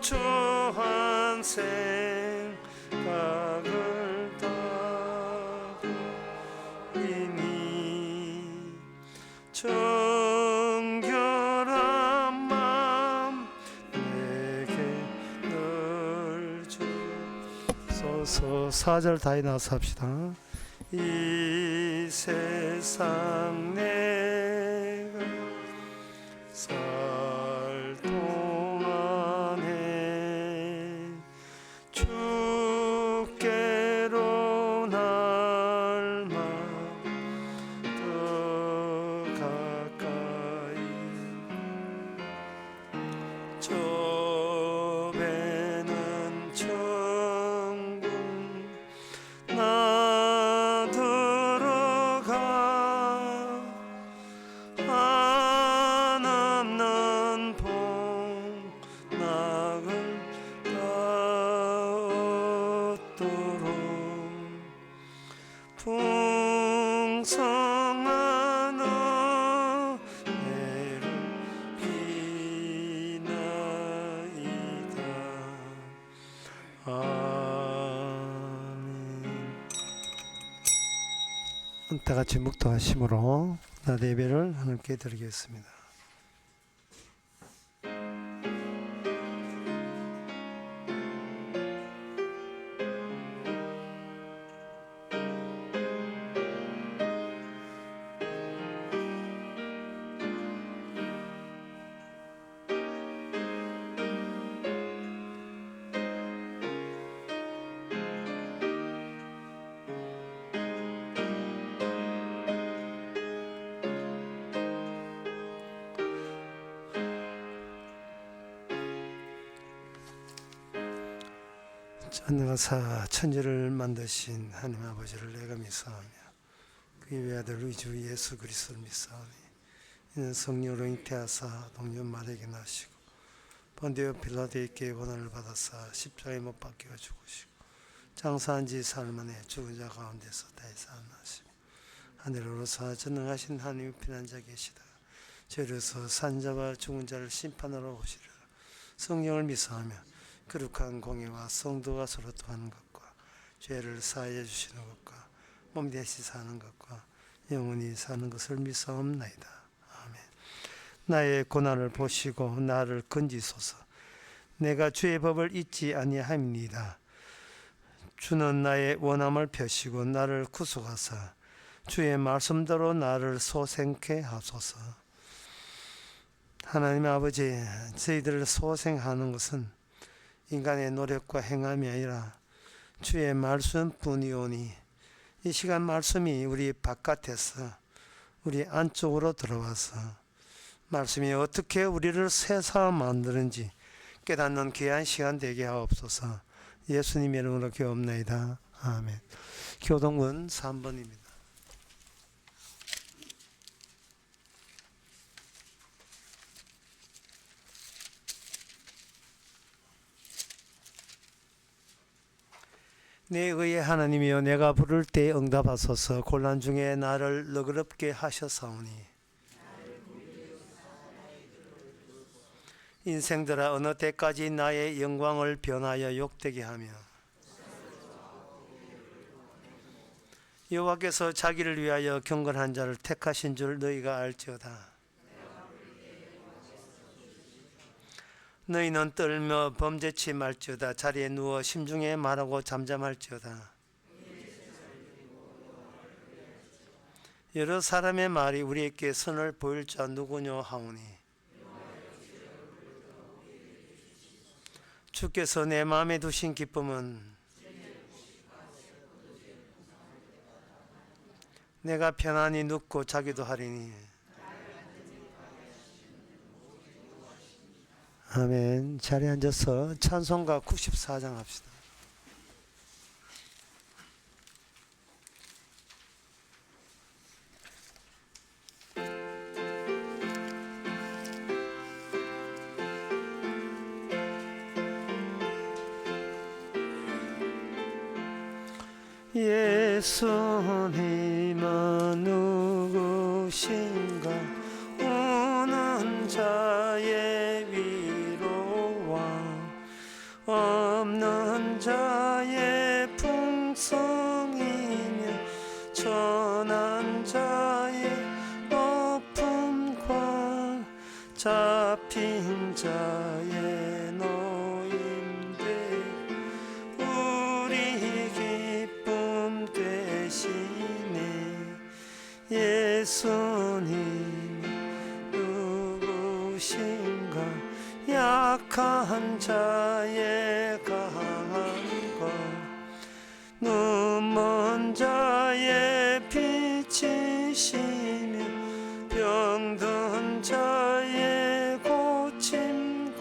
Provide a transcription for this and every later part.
초초한 생각을 따르니 정결한 마음 내게 널 주소서. 4절 다이 나서 합시다. 이 세상 내가 살 동안에 주께로 날마다 더 가까이 저 배는 천국 나 들어가 한없는 복락을 얻도록 풍성한 은혜를 비나이다. 다 같이 묵도하심으로 나의 예배를 하나님께 드리겠습니다. 전능하사 천지를 만드신 하나님 아버지를 내가 믿사오며 그의 외아들 우리 주 예수 그리스도를 믿사오니 이는 성령으로 잉태하사 동년 마리아에게 나시고 본디오 빌라도에게 고난을 받아사 십자가에 못 박혀 죽으시고 장사한 지 사흘 만에 죽은 자 가운데서 다시 살아나시며 하늘로서 전능하신 하나님의 피난 자 계시다. 죄로서 산자와 죽은 자를 심판하러 오시리라. 성령을 믿사오며 거룩한 공예와 성도가 서로 통하는 것과 죄를 사하여 주시는 것과 몸 대신 사는 것과 영원히 사는 것을 믿사옵나이다. 아멘. 나의 고난을 보시고 나를 건지소서. 내가 주의 법을 잊지 아니함이니이다. 주는 나의 원함을 펴시고 나를 구속하사 주의 말씀대로 나를 소생케 하소서. 하나님 아버지, 저희들을 소생하는 것은 인간의 노력과 행함이 아니라 주의 말씀뿐이오니 이 시간 말씀이 우리 바깥에서 우리 안쪽으로 들어와서 말씀이 어떻게 우리를 새사 만드는지 깨닫는 귀한 시간 되게 하옵소서. 예수님의 이름으로 기도옵나이다. 아멘. 교동문 3번입니다. 내 의의 하나님이여, 내가 부를 때 응답하소서. 곤란 중에 나를 너그럽게 하셨사오니 인생들아 어느 때까지 나의 영광을 변하여 욕되게 하며 여호와께서 자기를 위하여 경건한 자를 택하신 줄 너희가 알지어다. 너희는 떨며 범죄치 말지어다. 자리에 누워 심중에 말하고 잠잠할지어다. 여러 사람의 말이 우리에게 선을 보일 자 누구뇨 하오니 주께서 내 마음에 두신 기쁨은 내가 편안히 눕고 자기도 하리니. 아멘. 자리에 앉아서 찬송가 94장 합시다. 예수님은 누구신가? 우는 자의 위로와 잡힌 자의 노임되 우리 기쁨 되시니 예수님 누구신가 약한 자의 강한 것 눈먼 자의 빛이시며 병든 자의 고침과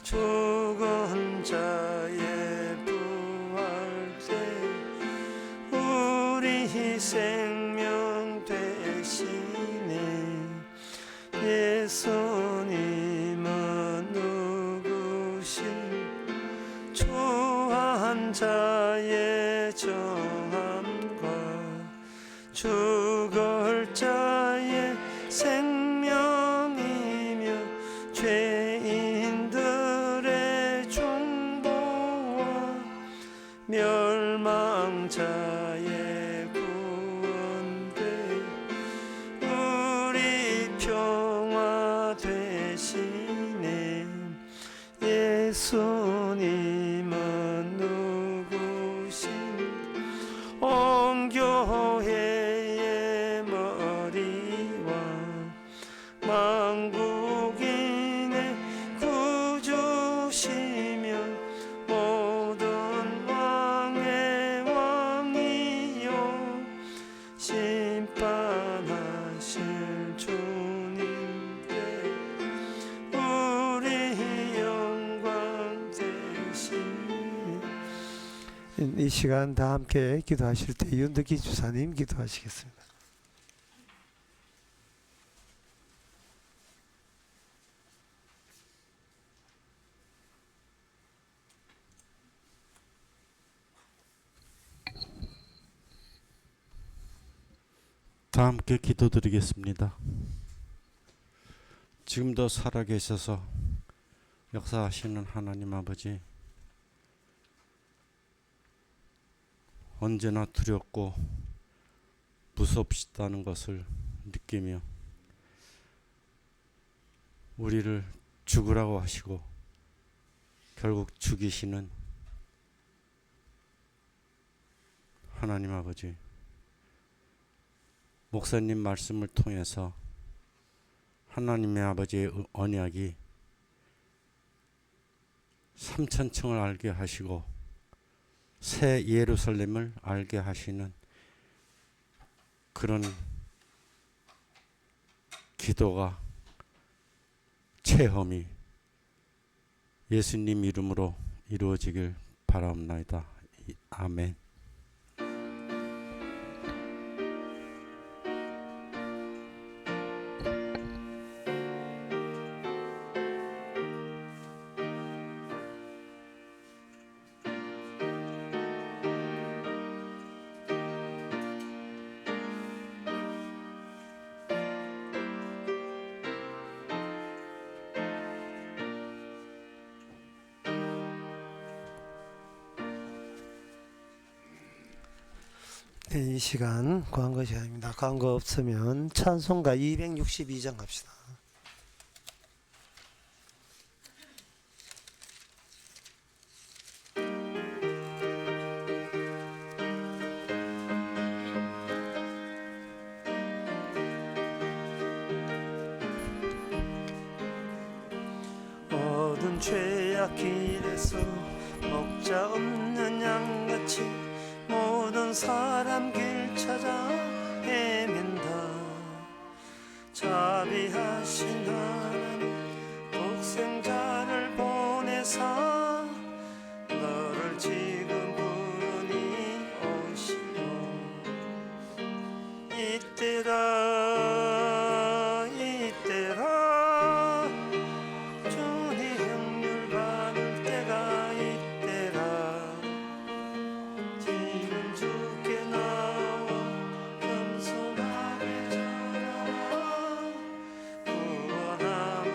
죽은 자의 부활되 우리 생명 되시니 예수님은 누구신 초한 자의 정함과 죽을 자의 생명이며 죄인들의 중보와 멸망자의 구원되 우리 평화 되시니 예수님은 누구신 온 교회의 머리와 만국인의 구주시며 모든 왕의 왕이요 심판하실 주님께 우리 영광 되시니. 이 시간 다 함께 기도하실 때 윤덕기 주사님 기도하시겠습니다. 다 함께 기도드리겠습니다. 지금도 살아계셔서 역사하시는 하나님 아버지, 언제나 두렵고 무섭시다는 것을 느끼며 우리를 죽으라고 하시고 결국 죽이시는 하나님 아버지, 목사님 말씀을 통해서 하나님의 아버지의 언약이 3000층을 알게 하시고 새 예루살렘을 알게 하시는 그런 기도가, 체험이 예수님 이름으로 이루어지길 바라옵나이다. 아멘. 이 시간 광고 시간입니다. 광고 없으면 찬송가 262장 갑시다. 모든 죄악 길에서 목자 없는 양같이 모든 사람 길 찾아 헤맨다. 자비하신 하나님 독생자를 보내사 너를 지금 부르니 오시오. 이때라 이때라 주님 형률 받을 때가 이때라. 지금 주께 나와 겸손하게 전하라. 구원함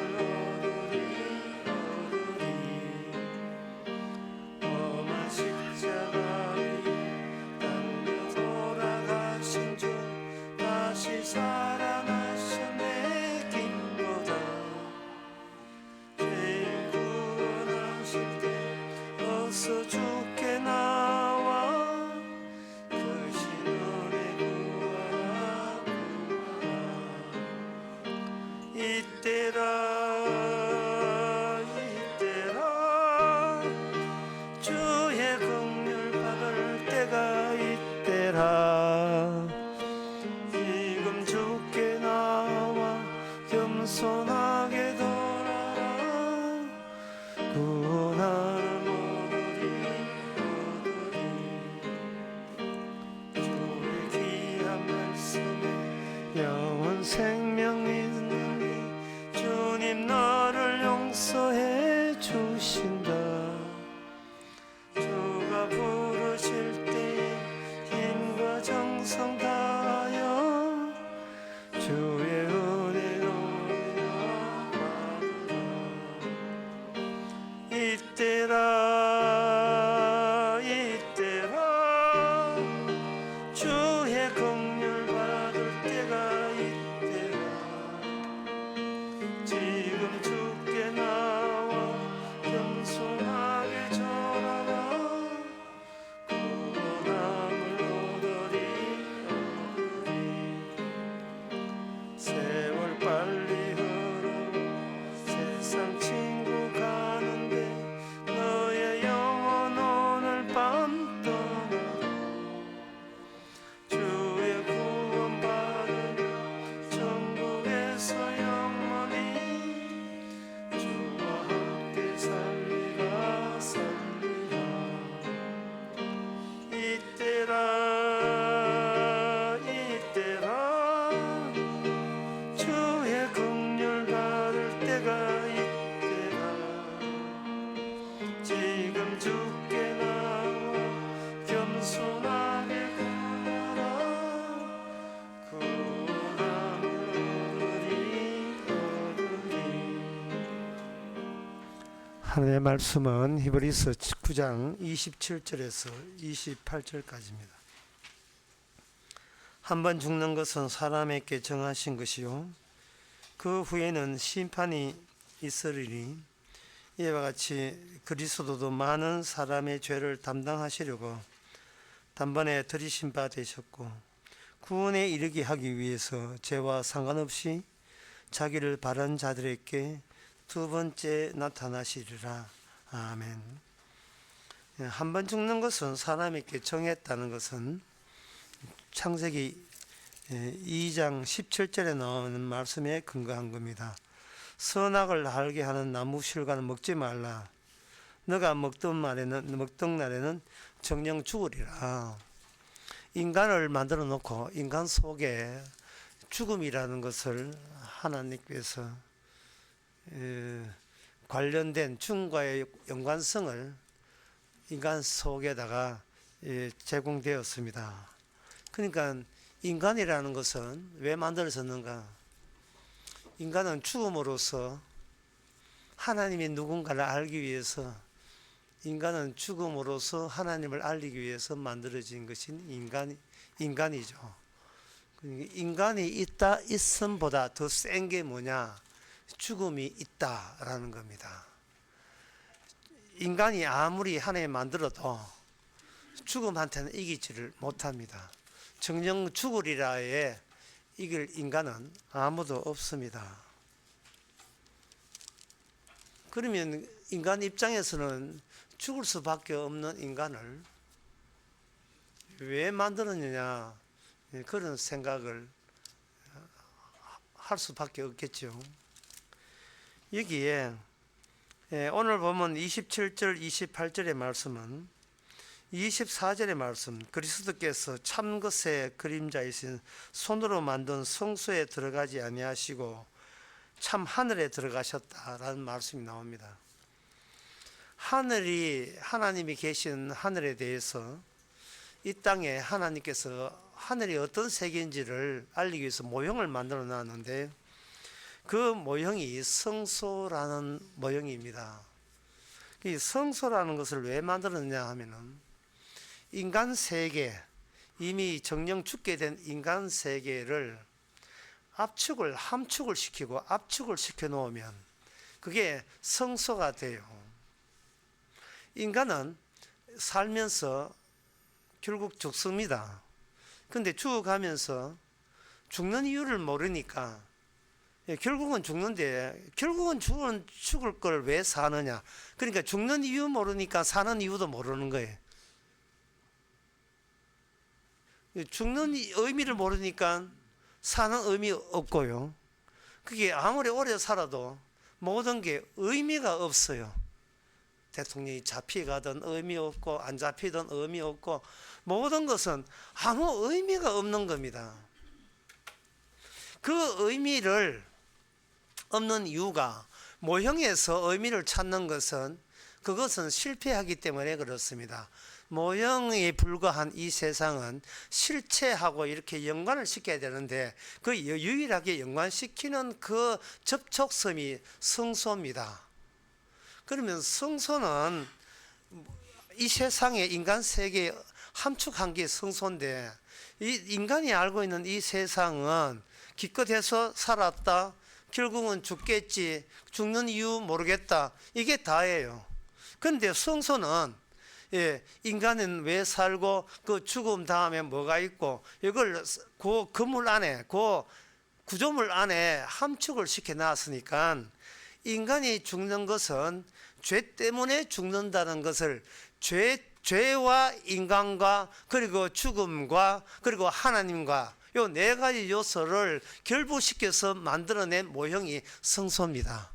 하나님의 말씀은 히브리서 9장 27절에서 28절까지입니다. 한번 죽는 것은 사람에게 정하신 것이요 그 후에는 심판이 있으리니 이와 같이 그리스도도 많은 사람의 죄를 담당하시려고 단번에 들이신 바 되셨고 구원에 이르게 하기 위해서 죄와 상관없이 자기를 바른 자들에게 두 번째 나타나시리라. 아멘. 한 번 죽는 것은 사람에게 정했다는 것은 창세기 2장 17절에 나오는 말씀에 근거한 겁니다. 선악을 알게 하는 나무 실과는 먹지 말라. 너가 먹던 날에는 정령 죽으리라. 인간을 만들어 놓고 인간 속에 죽음이라는 것을 하나님께서 관련된 죽음과의 연관성을 인간 속에다가 제공되었습니다. 그러니까 인간이라는 것은 왜 만들어졌는가? 인간은 죽음으로써 하나님이 누군가를 알기 위해서, 인간은 죽음으로써 하나님을 알리기 위해서 만들어진 것인 인간이죠. 인간이 있음보다 더 센 게 뭐냐? 죽음이 있다라는 겁니다. 인간이 아무리 하나님 만들어도 죽음한테는 이기지를 못합니다. 정령 죽으리라에 이길 인간은 아무도 없습니다. 그러면 인간 입장에서는 죽을 수밖에 없는 인간을 왜 만들었느냐, 그런 생각을 할 수밖에 없겠죠. 여기에 오늘 보면 27절 28절의 말씀은 24절의 말씀, 그리스도께서 참 것의 그림자이신 손으로 만든 성소에 들어가지 아니하시고 참 하늘에 들어가셨다라는 말씀이 나옵니다. 하나님이 계신 하늘에 대해서 이 땅에 하나님께서 하늘이 어떤 세계인지를 알리기 위해서 모형을 만들어 놨는데 그 모형이 성소라는 모형입니다. 이 성소라는 것을 왜 만들었냐 하면은 인간 세계, 이미 정령 죽게 된 인간 세계를 함축을 시키고 압축을 시켜 놓으면 그게 성소가 돼요. 인간은 살면서 결국 죽습니다. 근데 죽어가면서 죽는 이유를 모르니까 결국은 죽는데, 결국은 죽을 걸 왜 사느냐? 그러니까 죽는 이유 모르니까 사는 이유도 모르는 거예요. 죽는 의미를 모르니까 사는 의미 없고요. 그게 아무리 오래 살아도 모든 게 의미가 없어요. 대통령이 잡혀가든 의미 없고 안 잡히든 의미 없고 모든 것은 아무 의미가 없는 겁니다. 그 의미를 없는 이유가 모형에서 의미를 찾는 것은 그것은 실패하기 때문에 그렇습니다. 모형에 불과한 이 세상은 실체하고 이렇게 연관을 시켜야 되는데 그 유일하게 연관시키는 그 접촉점이 성소입니다. 그러면 성소는 이 세상의 인간 세계에 함축한 게 성소인데 이 인간이 알고 있는 이 세상은 기껏해서 살았다, 결국은 죽겠지, 죽는 이유 모르겠다, 이게 다예요. 그런데 성소는 인간은 왜 살고 그 죽음 다음에 뭐가 있고 이걸 그 건물 안에, 그 구조물 안에 함축을 시켜 놨으니까 인간이 죽는 것은 죄 때문에 죽는다는 것을 죄와 인간과 그리고 죽음과 그리고 하나님과 요 네 가지 요소를 결부시켜서 만들어낸 모형이 성소입니다.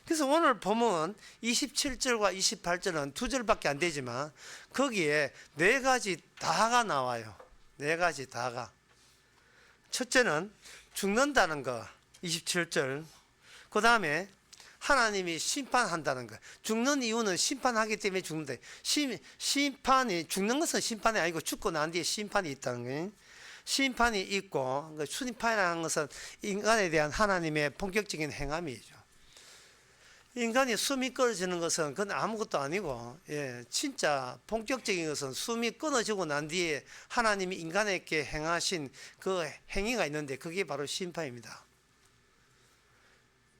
그래서 오늘 보면 27절과 28절은 두 절밖에 안 되지만 거기에 네 가지 다가 나와요. 네 가지 다가. 첫째는 죽는다는 거, 27절. 그 다음에 하나님이 심판한다는 거. 죽는 이유는 심판하기 때문에 죽는다. 심판이, 죽는 것은 심판이 아니고 죽고 난 뒤에 심판이 있다는 거예요. 심판이 있고, 심판이라는 것은 인간에 대한 하나님의 본격적인 행함이죠. 인간이 숨이 끊어지는 것은 그건 아무것도 아니고, 예, 진짜 본격적인 것은 숨이 끊어지고 난 뒤에 하나님이 인간에게 행하신 그 행위가 있는데 그게 바로 심판입니다.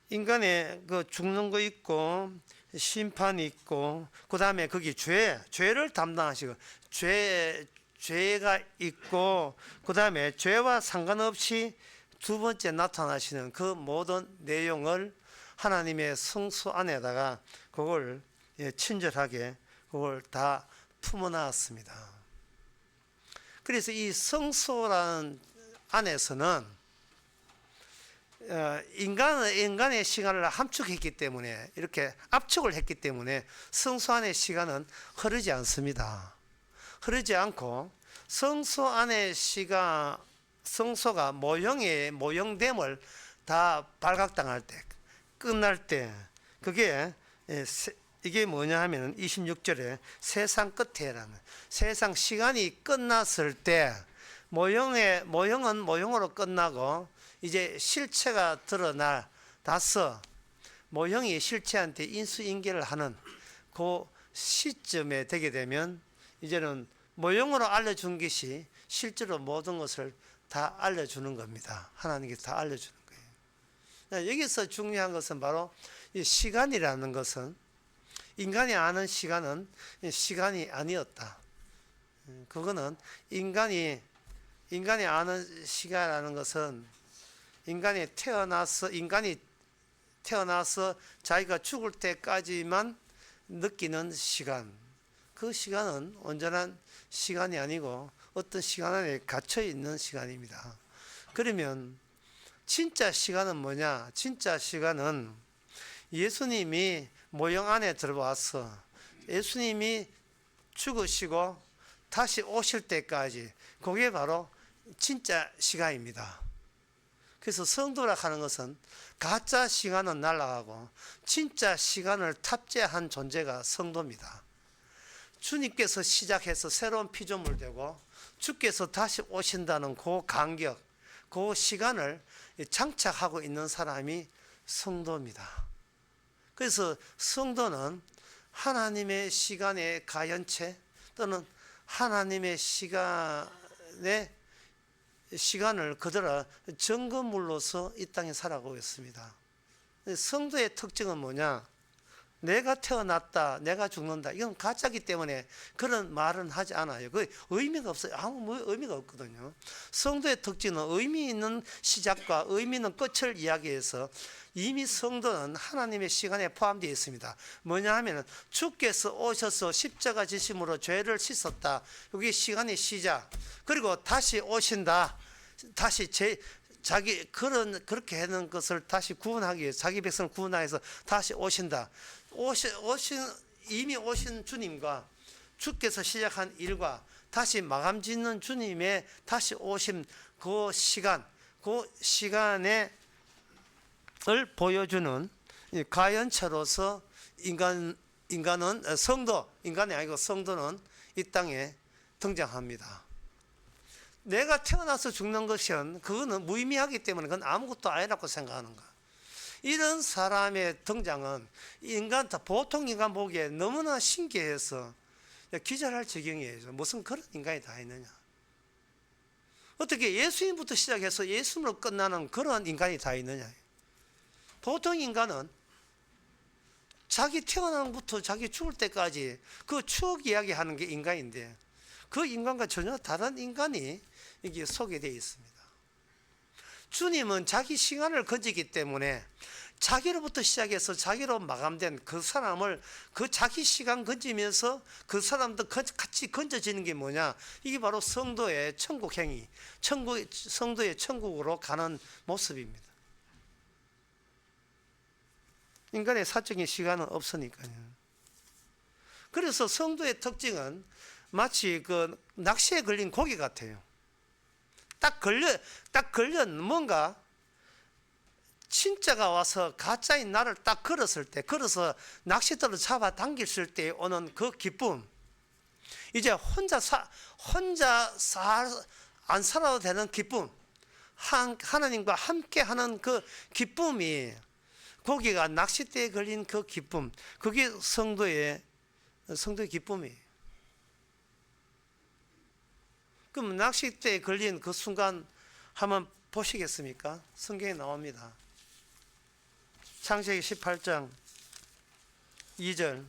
인간의 그 죽는 거 있고 심판이 있고 그 다음에 거기 죄를 담당하시고 죄가 있고 그 다음에 죄와 상관없이 두 번째 나타나시는 그 모든 내용을 하나님의 성소 안에다가 그걸 친절하게 그걸 다 품어놨습니다. 그래서 이 성소라는 안에서는 인간의 시간을 함축했기 때문에 이렇게 압축을 했기 때문에 성소 안의 시간은 흐르지 않습니다. 흐르지 않고 성소 안의 성소가 모형됨을 다 발각당할 때 끝날 때 그게 이게 뭐냐 하면 26절에 세상 끝에라는 세상 시간이 끝났을 때 모형은 모형으로 끝나고 이제 실체가 드러나서 모형이 실체한테 인수인계를 하는 그 시점에 되게 되면 이제는 모형으로 알려준 것이 실제로 모든 것을 다 알려주는 겁니다. 하나님께서 다 알려주는 거예요. 여기서 중요한 것은 바로 이 시간이라는 것은 인간이 아는 시간은 시간이 아니었다. 그거는 인간이 아는 시간이라는 것은 인간이 태어나서 자기가 죽을 때까지만 느끼는 시간. 그 시간은 온전한 시간이 아니고 어떤 시간 안에 갇혀 있는 시간입니다. 그러면 진짜 시간은 뭐냐? 진짜 시간은 예수님이 모형 안에 들어와서 예수님이 죽으시고 다시 오실 때까지 그게 바로 진짜 시간입니다. 그래서 성도라 하는 것은 가짜 시간은 날아가고 진짜 시간을 탑재한 존재가 성도입니다. 주님께서 시작해서 새로운 피조물 되고 주께서 다시 오신다는 그 간격, 그 시간을 장착하고 있는 사람이 성도입니다. 그래서 성도는 하나님의 시간의 가연체 또는 하나님의 시간을 그대로 증거물로서 이 땅에 살아가고 있습니다. 성도의 특징은 뭐냐? 내가 태어났다, 내가 죽는다. 이건 가짜기 때문에 그런 말은 하지 않아요. 그 의미가 없어요. 아무 의미가 없거든요. 성도의 특징은 의미 있는 시작과 의미 있는 끝을 이야기해서 이미 성도는 하나님의 시간에 포함되어 있습니다. 뭐냐 하면 주께서 오셔서 십자가 지심으로 죄를 씻었다. 여기 시간의 시작. 그리고 다시 오신다. 다시 그렇게 하는 것을 다시 구원하기 위해서 자기 백성을 구원하기 위해서 다시 오신다. 이미 오신 주님과 주께서 시작한 일과 다시 마감 짓는 주님의 다시 오신 그 시간을 보여주는 가연체로서 인간이 아니고 성도는 이 땅에 등장합니다. 내가 태어나서 죽는 것은 그거는 무의미하기 때문에 그건 아무것도 아니라고 생각하는 거야. 이런 사람의 등장은 보통 인간 보기에 너무나 신기해서 기절할 지경이에요. 무슨 그런 인간이 다 있느냐. 어떻게 예수님부터 시작해서 예수님으로 끝나는 그런 인간이 다 있느냐. 보통 인간은 자기 태어나는부터 자기 죽을 때까지 그 추억 이야기하는 게 인간인데 그 인간과 전혀 다른 인간이 여기 소개되어 있습니다. 주님은 자기 시간을 건지기 때문에 자기로부터 시작해서 자기로 마감된 그 사람을 그 자기 시간 건지면서 그 사람도 같이 건져지는 게 뭐냐? 이게 바로 성도의 천국 행위, 성도의 천국으로 가는 모습입니다. 인간의 사적인 시간은 없으니까요. 그래서 성도의 특징은 마치 그 낚시에 걸린 고기 같아요. 딱 걸려 뭔가 진짜가 와서 가짜인 나를 딱 걸어서 낚싯대로 잡아 당겼을 때 오는 그 기쁨. 이제 혼자 안 살아도 되는 기쁨. 하나님과 함께 하는 그 기쁨이 고기가 낚싯대에 걸린 그 기쁨, 그게 성도의 기쁨이에요. 그럼 낚싯대에 걸린 그 순간 한번 보시겠습니까? 성경에 나옵니다. 창세기 18장 2절.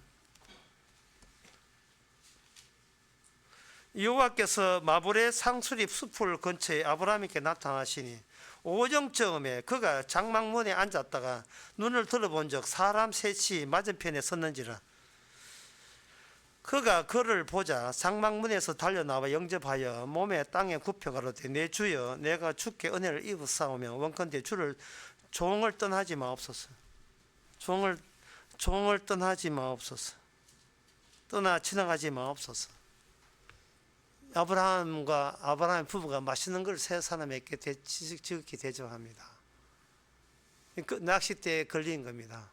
여호와께서 마불의 상수립 숲을 근처에 아브라함에게 나타나시니 오정쯤에 그가 장막문에 앉았다가 눈을 들어본 적 사람 셋이 맞은편에 섰는지라. 그가 그를 보자 장막문에서 달려나와 영접하여 몸에 땅에 굽혀 가로되 내 주여 내가 주께 은혜를 입었사오며 원컨대 주를 종을 떠나지 마옵소서. 종을 떠나지 마옵소서. 떠나 지나가지 마옵소서. 아브라함의 부부가 맛있는 걸 세 사람에게 지극히 대접합니다. 그 낚싯대에 걸린 겁니다.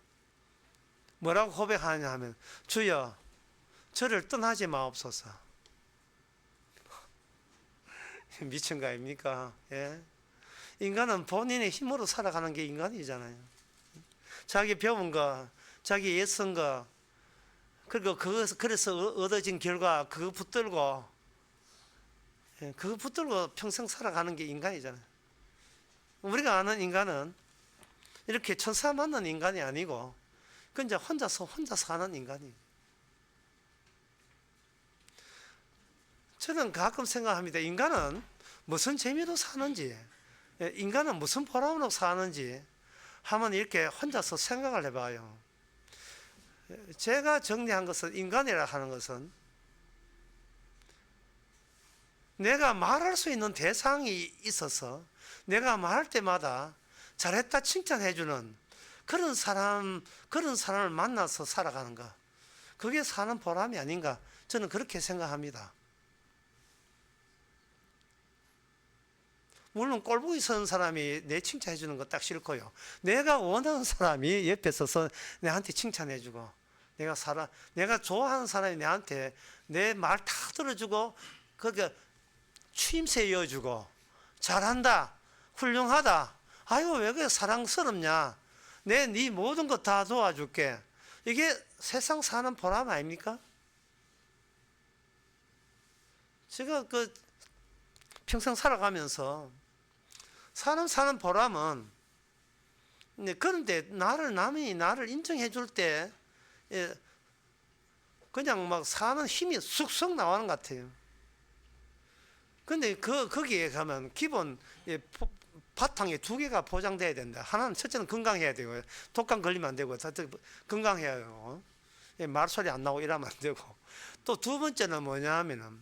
뭐라고 고백하냐 하면 주여 저를 떠나지 마옵소서. 미친 거 아닙니까? 예? 인간은 본인의 힘으로 살아가는 게 인간이잖아요. 자기 배운 거, 자기 애쓴 거, 그리고 그래서 얻어진 결과 그거 붙들고 평생 살아가는 게 인간이잖아요. 우리가 아는 인간은 이렇게 천사 만난 인간이 아니고 그냥 혼자서 하는 인간이에요. 저는 가끔 생각합니다. 인간은 무슨 재미로 사는지, 인간은 무슨 보람으로 사는지 한번 이렇게 혼자서 생각을 해봐요. 제가 정리한 것은 인간이라 하는 것은 내가 말할 수 있는 대상이 있어서 내가 말할 때마다 잘했다 칭찬해주는 그런 사람을 만나서 살아가는 것. 그게 사는 보람이 아닌가. 저는 그렇게 생각합니다. 물론 꼴보기 서는 사람이 내 칭찬해주는 거 딱 싫고요. 내가 원하는 사람이 옆에 서서 내한테 칭찬해주고, 내가 좋아하는 사람이 내한테 내 말 다 들어주고, 그게 추임새 이어주고, 잘한다, 훌륭하다, 아유 왜 그래 사랑스럽냐, 네 모든 거 다 도와줄게. 이게 세상 사는 보람 아닙니까? 제가 평생 살아가면서 사는 보람은, 그런데 남이 나를 인정해 줄 때 그냥 막 사는 힘이 쑥쑥 나오는 것 같아요. 근데 거기에 가면 기본 바탕에 두 개가 보장돼야 된다. 하나는 첫째는 건강해야 되고요. 독감 걸리면 안 되고, 건강해야 하고, 말소리 안 나고 이러면 안 되고, 또 두 번째는 뭐냐 하면은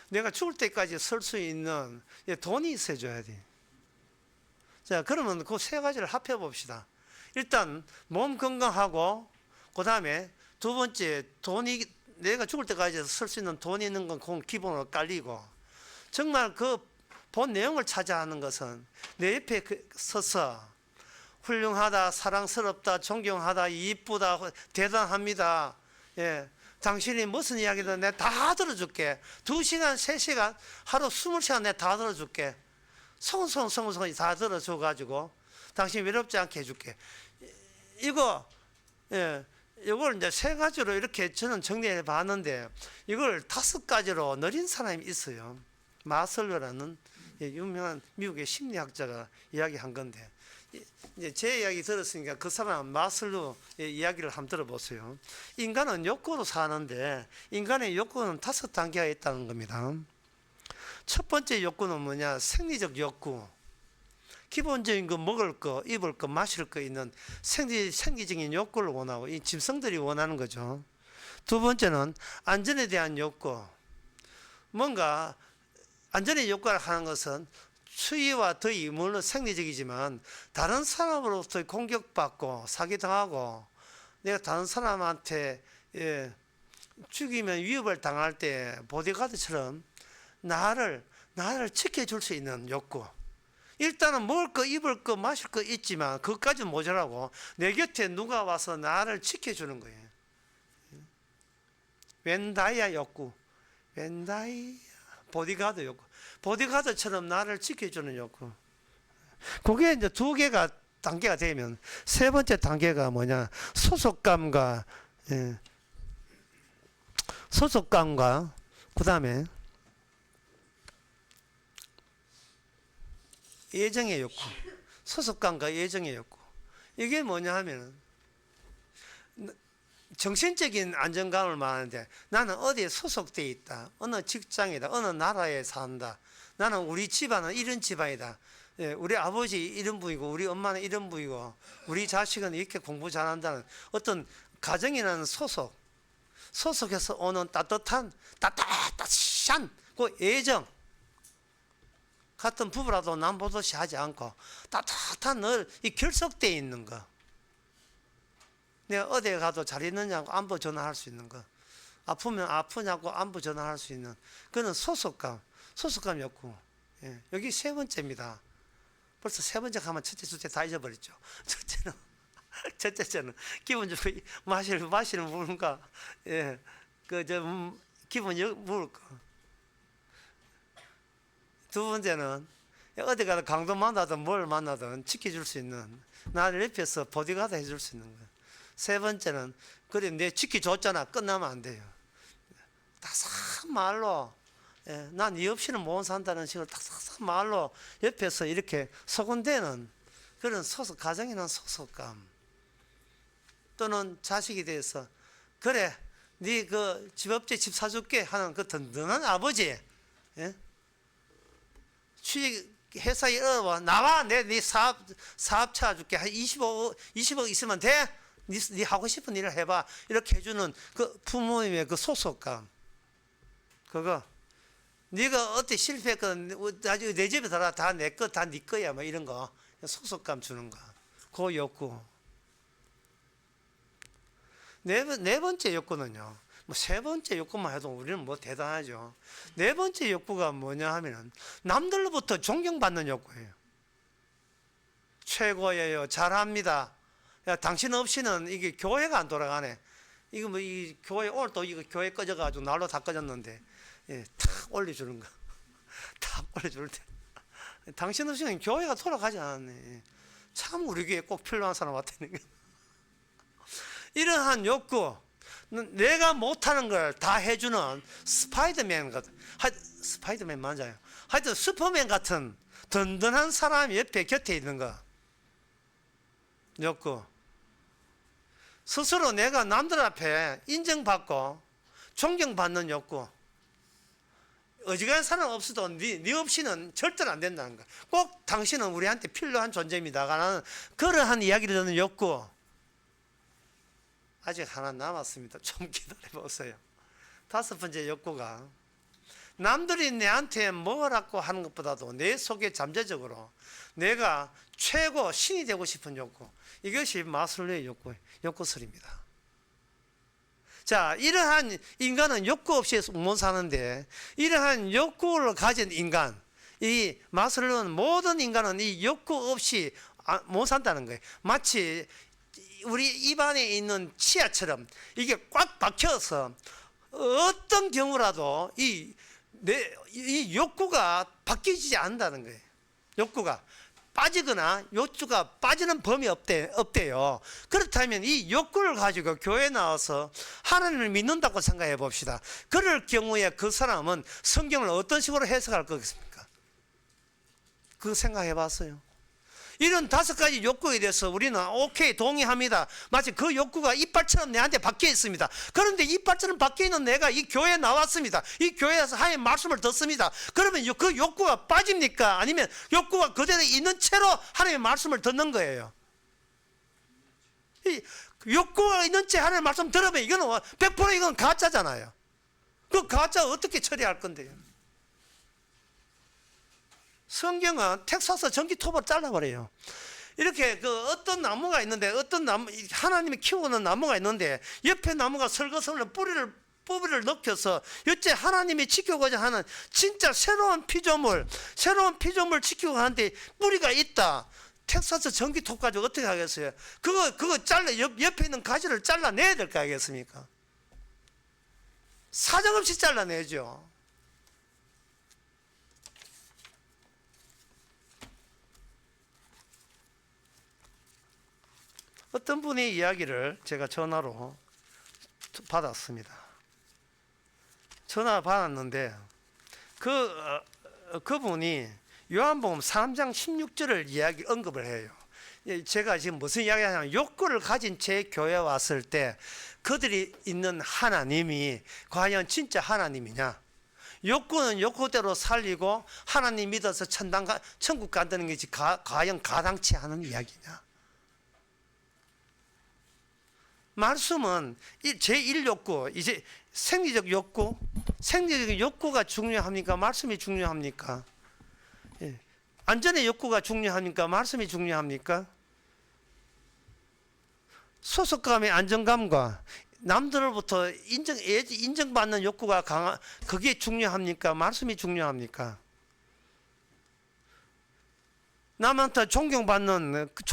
내가 죽을 때까지 설 수 있는 돈이 있어줘야 돼. 자, 그러면 그 세 가지를 합해 봅시다. 일단 몸 건강하고, 그 다음에 두 번째 돈이, 내가 죽을 때까지 설 수 있는 돈이 있는 건 기본으로 깔리고, 정말 그 본 내용을 찾아하는 것은 내 옆에 서서 훌륭하다, 사랑스럽다, 존경하다, 이쁘다, 대단합니다. 예. 당신이 무슨 이야기든 내가 다 들어줄게. 2시간, 3시간, 하루 20시간 내가 다 들어줄게. 송송송송이 다 들어줘가지고 당신 외롭지 않게 해줄게. 이걸 이제 세 가지로 이렇게 저는 정리해 봤는데, 이걸 5가지로 늘린 사람이 있어요. 마슬로라는 유명한 미국의 심리학자가 이야기한 건데, 이제 제 이야기 들었으니까 그 사람 마슬로의 이야기를 한번 들어보세요. 인간은 욕구로 사는데 인간의 욕구는 5단계가 있다는 겁니다. 첫 번째 욕구는 뭐냐? 생리적 욕구. 기본적인 거, 먹을 거, 입을 거, 마실 거 있는 생리적인 욕구를 원하고, 이 짐승들이 원하는 거죠. 두 번째는 안전에 대한 욕구. 뭔가 안전의 욕구를 하는 것은 추위와 더위, 물론 생리적이지만 다른 사람으로부터 공격받고 사기당하고, 내가 다른 사람한테 죽이면 위협을 당할 때 보디가드처럼 나를 지켜줄 수 있는 욕구. 일단은 먹을 거, 입을 거, 마실 거 있지만 그것까지는 모자라고 내 곁에 누가 와서 나를 지켜주는 거예요. 웬다이아 욕구, 보디가드 욕구. 보디가드처럼 나를 지켜주는 욕구. 그게 이제 2개가 단계가 되면 세 번째 단계가 뭐냐? 소속감과 예, 소속감과 그다음에 애정의 욕구. 소속감과 애정의 욕구. 이게 뭐냐 하면은 정신적인 안정감을 말하는데 나는 어디에 소속되어 있다. 어느 직장이다. 어느 나라에 산다. 나는 우리 집안은 이런 집안이다. 예, 우리 아버지 이런 분이고 우리 엄마는 이런 분이고 우리 자식은 이렇게 공부 잘한다는 어떤 가정이라는 소속에서 오는 따뜻한 그 애정 같은 부부라도 남보듯이 하지 않고 따뜻한 늘 이 결속되어 있는 거. 내가 어디에 가도 잘 있느냐고 안부 전화할 수 있는 거. 아프면 아프냐고 안부 전화할 수 있는 그는 소속감 욕구. 예, 여기 세 번째입니다. 벌써 세 번째 가면 첫째, 둘째 다 잊어버렸죠. 첫째는 기분 좋게 마시는 분과 예, 기분 먹을 거. 두 번째는 어디 가도 강도 만나든 뭘 만나든 지켜줄 수 있는 나를 옆에서 보디가드 해줄 수 있는 거. 세 번째는 그래 내 지켜줬잖아 끝나면 안 돼요. 따스한 말로 예, 난 네 없이는 못 산다는 식으로 따스한 말로 옆에서 이렇게 소근대는 그런 가정이나 소속감 또는 자식이 대해서 그래 네 그 집업체 집 사줄게 하는 그 든든한 아버지 예? 취직 회사에 어려워 나와 네 사업차 줄게 한 20억 있으면 돼? 네 하고 싶은 일을 해봐 이렇게 해주는 그 부모님의 그 소속감 그거 네가 어떻게 실패했거든 나중에 내 집에 들어가 다 내 거 다 네 거야 뭐 이런 거 소속감 주는 거 그 욕구 네 번째 욕구는요 뭐 세 번째 욕구만 해도 우리는 뭐 대단하죠 네 번째 욕구가 뭐냐 하면은 남들로부터 존경받는 욕구예요 최고예요 잘합니다 야 당신 없이는 이게 교회가 안 돌아가네 이거 뭐 이 교회 오늘 또 이거 교회 꺼져가지고 날로 다 꺼졌는데 예, 탁 올려주는 거. 탁 올려줄 때. 당신 없이는 교회가 돌아가지 않았네. 참 우리 교회에 꼭 필요한 사람 같다니까. 이러한 욕구, 내가 못하는 걸 다 해주는 스파이더맨 같은, 스파이더맨 맞아요. 하여튼 슈퍼맨 같은 든든한 사람이 옆에 곁에 있는 거. 욕구. 스스로 내가 남들 앞에 인정받고 존경받는 욕구. 어지간한 사람 없어도 네 없이는 절대로 안 된다는 거야. 꼭 당신은 우리한테 필요한 존재입니다. 라는 그러한 이야기를 듣는 욕구. 아직 하나 남았습니다. 좀 기다려보세요. 다섯 번째 욕구가 남들이 내한테 뭐라고 하는 것보다도 내 속에 잠재적으로 내가 최고 신이 되고 싶은 욕구. 이것이 마슬로의 욕구설입니다. 자, 이러한 인간은 욕구 없이 못 사는데 이러한 욕구를 가진 인간, 이 마슬로는 모든 인간은 이 욕구 없이 못 산다는 거예요. 마치 우리 입안에 있는 치아처럼 이게 꽉 박혀서 어떤 경우라도 이 욕구가 바뀌지 않는다는 거예요. 욕구가 빠지거나 욕구가 빠지는 범위 없대요. 그렇다면 이 욕구를 가지고 교회에 나와서 하나님을 믿는다고 생각해 봅시다. 그럴 경우에 그 사람은 성경을 어떤 식으로 해석할 거겠습니까? 그거 생각해 봤어요? 이런 다섯 가지 욕구에 대해서 우리는 오케이 동의합니다. 마치 그 욕구가 이빨처럼 내한테 박혀 있습니다. 그런데 이빨처럼 박혀 있는 내가 이 교회에 나왔습니다. 이 교회에서 하나님의 말씀을 듣습니다. 그러면 그 욕구가 빠집니까? 아니면 욕구가 그대로 있는 채로 하나님의 말씀을 듣는 거예요? 이 욕구가 있는 채 하나님의 말씀 들으면 이거는 100% 이건 가짜잖아요. 그 가짜 어떻게 처리할 건데요? 성경은 텍사스 전기톱으로 잘라버려요. 이렇게 그 어떤 나무가 있는데 어떤 나무 하나님이 키우는 나무가 있는데 옆에 나무가 설거설거 뿌리를 넣혀서 여째 하나님이 지키고자 하는 진짜 새로운 피조물 지키고 하는데 뿌리가 있다. 텍사스 전기톱 가지고 어떻게 하겠어요? 그거 잘라 옆에 있는 가지를 잘라내야 될 거 아니겠습니까? 사정없이 잘라내죠. 어떤 분의 이야기를 제가 전화로 받았습니다. 전화 받았는데 그분이 요한복음 3장 16절을 언급을 해요. 제가 지금 무슨 이야기하냐면 욕구를 가진 채 교회에 왔을 때 그들이 있는 하나님이 과연 진짜 하나님이냐? 욕구는 욕구대로 살리고 하나님 믿어서 천국 간다는 것이 과연 가당치 않은 이야기냐? 말씀은 제1욕구, 이제 생리적 욕구가 중요합니까? 말씀이 중요합니까? 예. 안전의 욕구가 중요합니까? 말씀이 중요합니까? 소속감의 안정감과 남들로부터 인정받는 욕구가 그게 중요합니까? 말씀이 중요합니까? 남한테 존경받는 그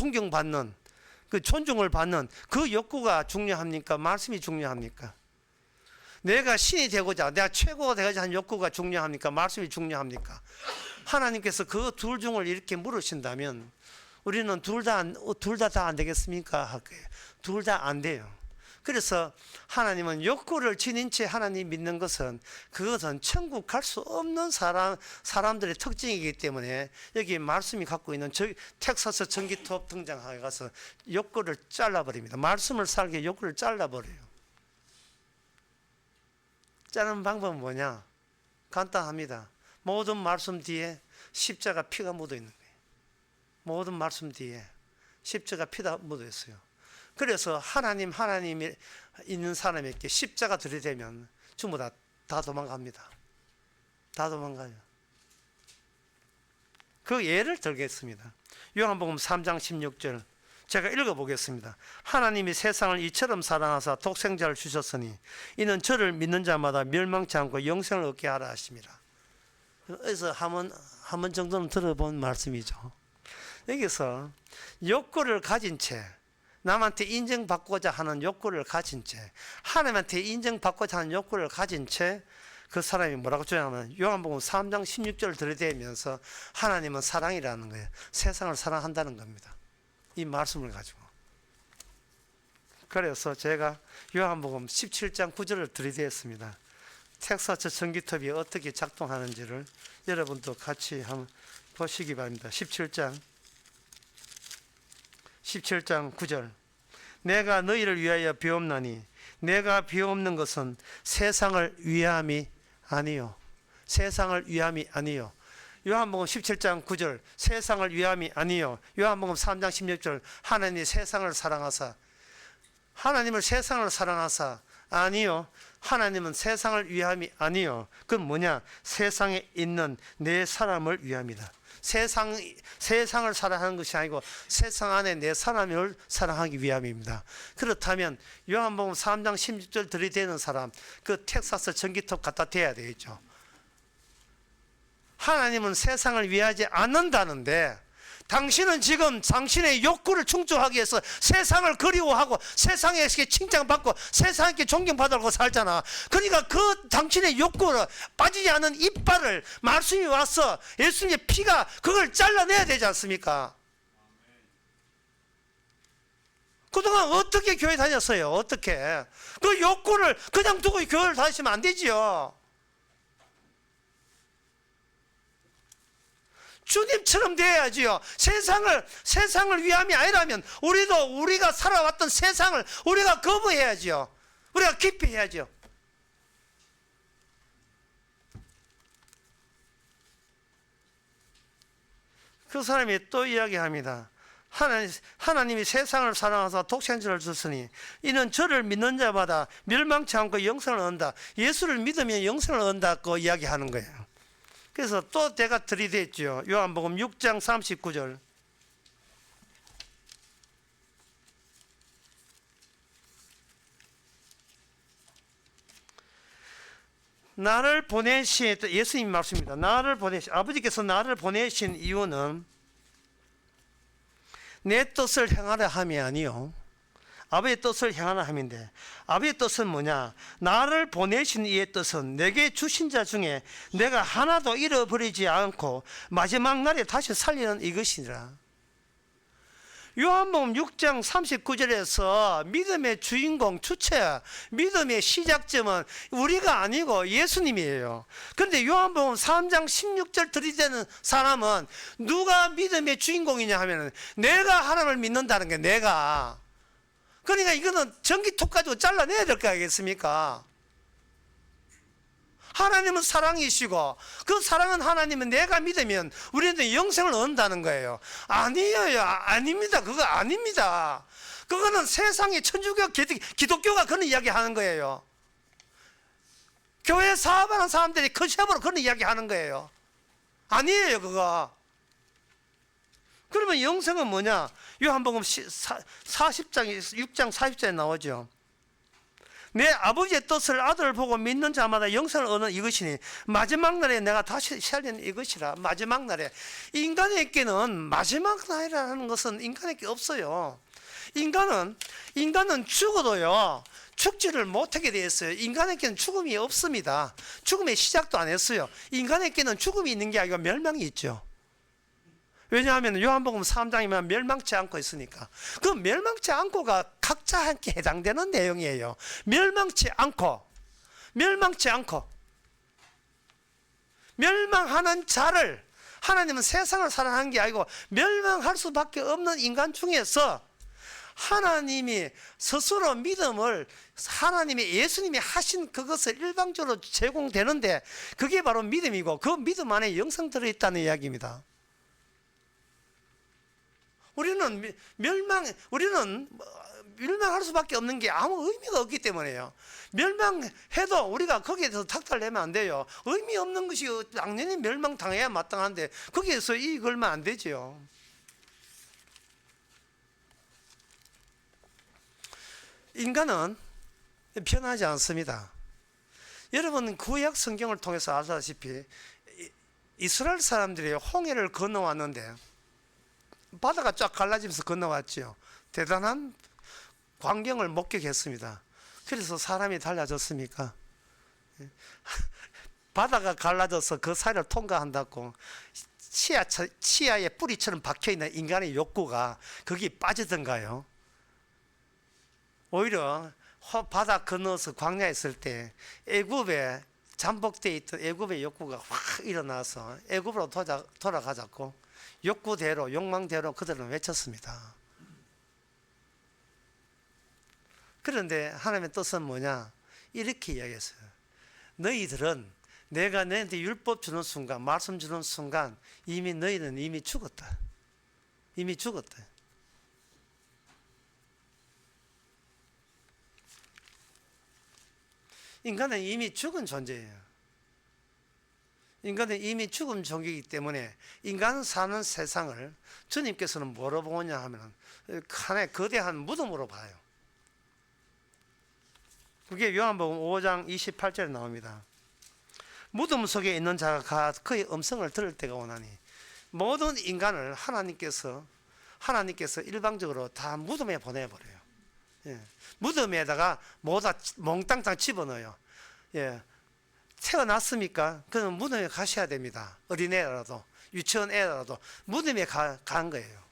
존중을 받는 그 욕구가 중요합니까? 말씀이 중요합니까? 내가 신이 되고자, 내가 최고가 되고자 하는 욕구가 중요합니까? 말씀이 중요합니까? 하나님께서 그 둘 중을 이렇게 물으신다면 우리는 둘 다 안 되겠습니까? 둘 다 안 돼요. 그래서 하나님은 욕구를 지닌 채 하나님 믿는 것은 그것은 천국 갈 수 없는 사람들의 특징이기 때문에 여기 말씀이 갖고 있는 텍사스 전기톱 등장하게 가서 욕구를 잘라버립니다. 말씀을 살게 욕구를 잘라버려요. 자르는 방법은 뭐냐? 간단합니다. 모든 말씀 뒤에 십자가 피가 묻어 있는 거예요. 모든 말씀 뒤에 십자가 피가 묻어 있어요. 그래서 하나님이 있는 사람에게 십자가 들이대면 전부 다 도망갑니다. 다 도망가요. 그 예를 들겠습니다. 요한복음 3장 16절 제가 읽어보겠습니다. 하나님이 세상을 이처럼 사랑하사 독생자를 주셨으니 이는 저를 믿는 자마다 멸망치 않고 영생을 얻게 하라 하심이라. 그래서 한 번 정도는 들어본 말씀이죠. 여기서 욕구를 가진 채 남한테 인정받고자 하는 욕구를 가진 채 하나님한테 인정받고자 하는 욕구를 가진 채 그 사람이 뭐라고 주장하면 요한복음 3장 16절을 들이대면서 하나님은 사랑이라는 거예요. 세상을 사랑한다는 겁니다. 이 말씀을 가지고. 그래서 제가 요한복음 17장 9절을 들이대었습니다. 텍사스 전기톱이 어떻게 작동하는지를 여러분도 같이 한번 보시기 바랍니다. 17장 9절 내가 너희를 위하여 비옵나니 내가 비옵는 것은 세상을 위함이 아니요 세상을 위함이 아니요 요한복음 17장 9절 세상을 위함이 아니요 요한복음 3장 16절 하나님이 세상을 사랑하사 하나님을 세상을 사랑하사 아니요 하나님은 세상을 위함이 아니요 그건 뭐냐 세상에 있는 내 사람을 위함이다. 세상을 사랑하는 것이 아니고 세상 안에 내 사람을 사랑하기 위함입니다. 그렇다면 요한복음 3장 16절 들이대는 사람 그 텍사스 전기톱 갖다 대야 되겠죠. 하나님은 세상을 위하지 않는다는데 당신은 지금 당신의 욕구를 충족하기 위해서 세상을 그리워하고 세상에게 칭찬받고 세상에게 존경받으려고 살잖아. 그러니까 그 당신의 욕구를 빠지지 않은 이빨을 말씀이 와서 예수님의 피가 그걸 잘라내야 되지 않습니까? 그동안 어떻게 교회 다녔어요? 어떻게? 그 욕구를 그냥 두고 교회를 다니시면 안 되지요. 주님처럼 되어야지요. 세상을 위함이 아니라면 우리가 살아왔던 세상을 우리가 거부해야지요. 우리가 깊이 해야죠. 그 사람이 또 이야기합니다. 하나님이 세상을 사랑하사 독생자를 주셨으니 이는 저를 믿는 자마다 멸망치 않고 영생을 얻는다. 예수를 믿으면 영생을 얻는다고 이야기하는 거예요. 그래서 또 제가 들이댔죠. 요한복음 6장 39절 나를 보내신 예수님 말씀입니다. 아버지께서 나를 보내신 이유는 내 뜻을 행하려 함이 아니요 아버지의 뜻을 행하는 함인데 아버지의 뜻은 뭐냐? 나를 보내신 이의 뜻은 내게 주신 자 중에 내가 하나도 잃어버리지 않고 마지막 날에 다시 살리는 이것이니라. 요한복음 6장 39절에서 믿음의 주인공 주체, 믿음의 시작점은 우리가 아니고 예수님이에요. 그런데 요한복음 3장 16절 들이대는 사람은 누가 믿음의 주인공이냐 하면 내가 하나님을 믿는다는 게 내가. 그러니까 이거는 전기톱 가지고 잘라내야 될 거 아니겠습니까? 하나님은 사랑이시고 그 사랑은 하나님은 내가 믿으면 우리는 영생을 얻는다는 거예요. 아니에요. 아닙니다. 그거 아닙니다. 그거는 세상의 천주교 기독교가 그런 이야기 하는 거예요. 교회 사업하는 사람들이 컨셉으로 그런 이야기 하는 거예요. 아니에요. 그거. 그러면 영생은 뭐냐? 요한복음 40장 6장 40절에 나오죠. 내 아버지의 뜻을 아들을 보고 믿는 자마다 영생을 얻는 이것이니 마지막 날에 내가 다시 살리는 이것이라. 마지막 날에. 인간에게는 마지막 날이라는 것은 인간에게 없어요. 인간은 죽어도요 죽지를 못하게 되어 있어요. 인간에게는 죽음이 없습니다. 죽음의 시작도 안 했어요. 인간에게는 죽음이 있는 게 아니고 멸망이 있죠. 왜냐하면 요한복음 3장이면 멸망치 않고 있으니까. 그 멸망치 않고가 각자한테 해당되는 내용이에요. 멸망치 않고 멸망하는 자를, 하나님은 세상을 사랑한 게 아니고 멸망할 수밖에 없는 인간 중에서 하나님이 스스로 믿음을, 하나님이 예수님이 하신 그것을 일방적으로 제공되는데 그게 바로 믿음이고 그 믿음 안에 영생 들어있다는 이야기입니다. 우리는 멸망할 수밖에 없는 게 아무 의미가 없기 때문에요. 멸망해도 우리가 거기에서 탁달을 내면 안 돼요. 의미 없는 것이 당연히 멸망당해야 마땅한데 거기에서 이익 걸면 안 되죠. 인간은 변하지 않습니다. 여러분 구약 성경을 통해서 아시다시피 이스라엘 사람들이 홍해를 건너왔는데 바다가 쫙 갈라지면서 건너왔죠. 대단한 광경을 목격했습니다. 그래서 사람이 달라졌습니까? 바다가 갈라져서 그 사이를 통과한다고 치아의 뿌리처럼 박혀있는 인간의 욕구가 거기 빠지던가요? 오히려 바다 건너서 광야에 있을 때 애굽에 잠복되어 있던 애굽의 욕구가 확 일어나서 애굽으로 돌아가자고 욕구대로 욕망대로 그들은 외쳤습니다. 그런데 하나님의 뜻은 뭐냐? 이렇게 이야기했어요. 너희들은 내가 너희한테 율법 주는 순간, 말씀 주는 순간 너희는 이미 죽었다. 이미 죽었다. 인간은 이미 죽은 존재예요. 인간은 이미 죽은 존재이기 때문에 인간은 사는 세상을 주님께서는 뭐로 보느냐 하면 하나의 거대한 무덤으로 봐요. 그게 요한복음 5장 28절에 나옵니다. 무덤 속에 있는 자가 그의 음성을 들을 때가 오나니 모든 인간을 하나님께서 일방적으로 다 무덤에 보내버려요. 예. 무덤에다가 모두 몽땅 집어넣어요. 예. 태어났습니까? 그는 무덤에 가셔야 됩니다. 어린애라도 유치원 애라도 무덤에 간 거예요.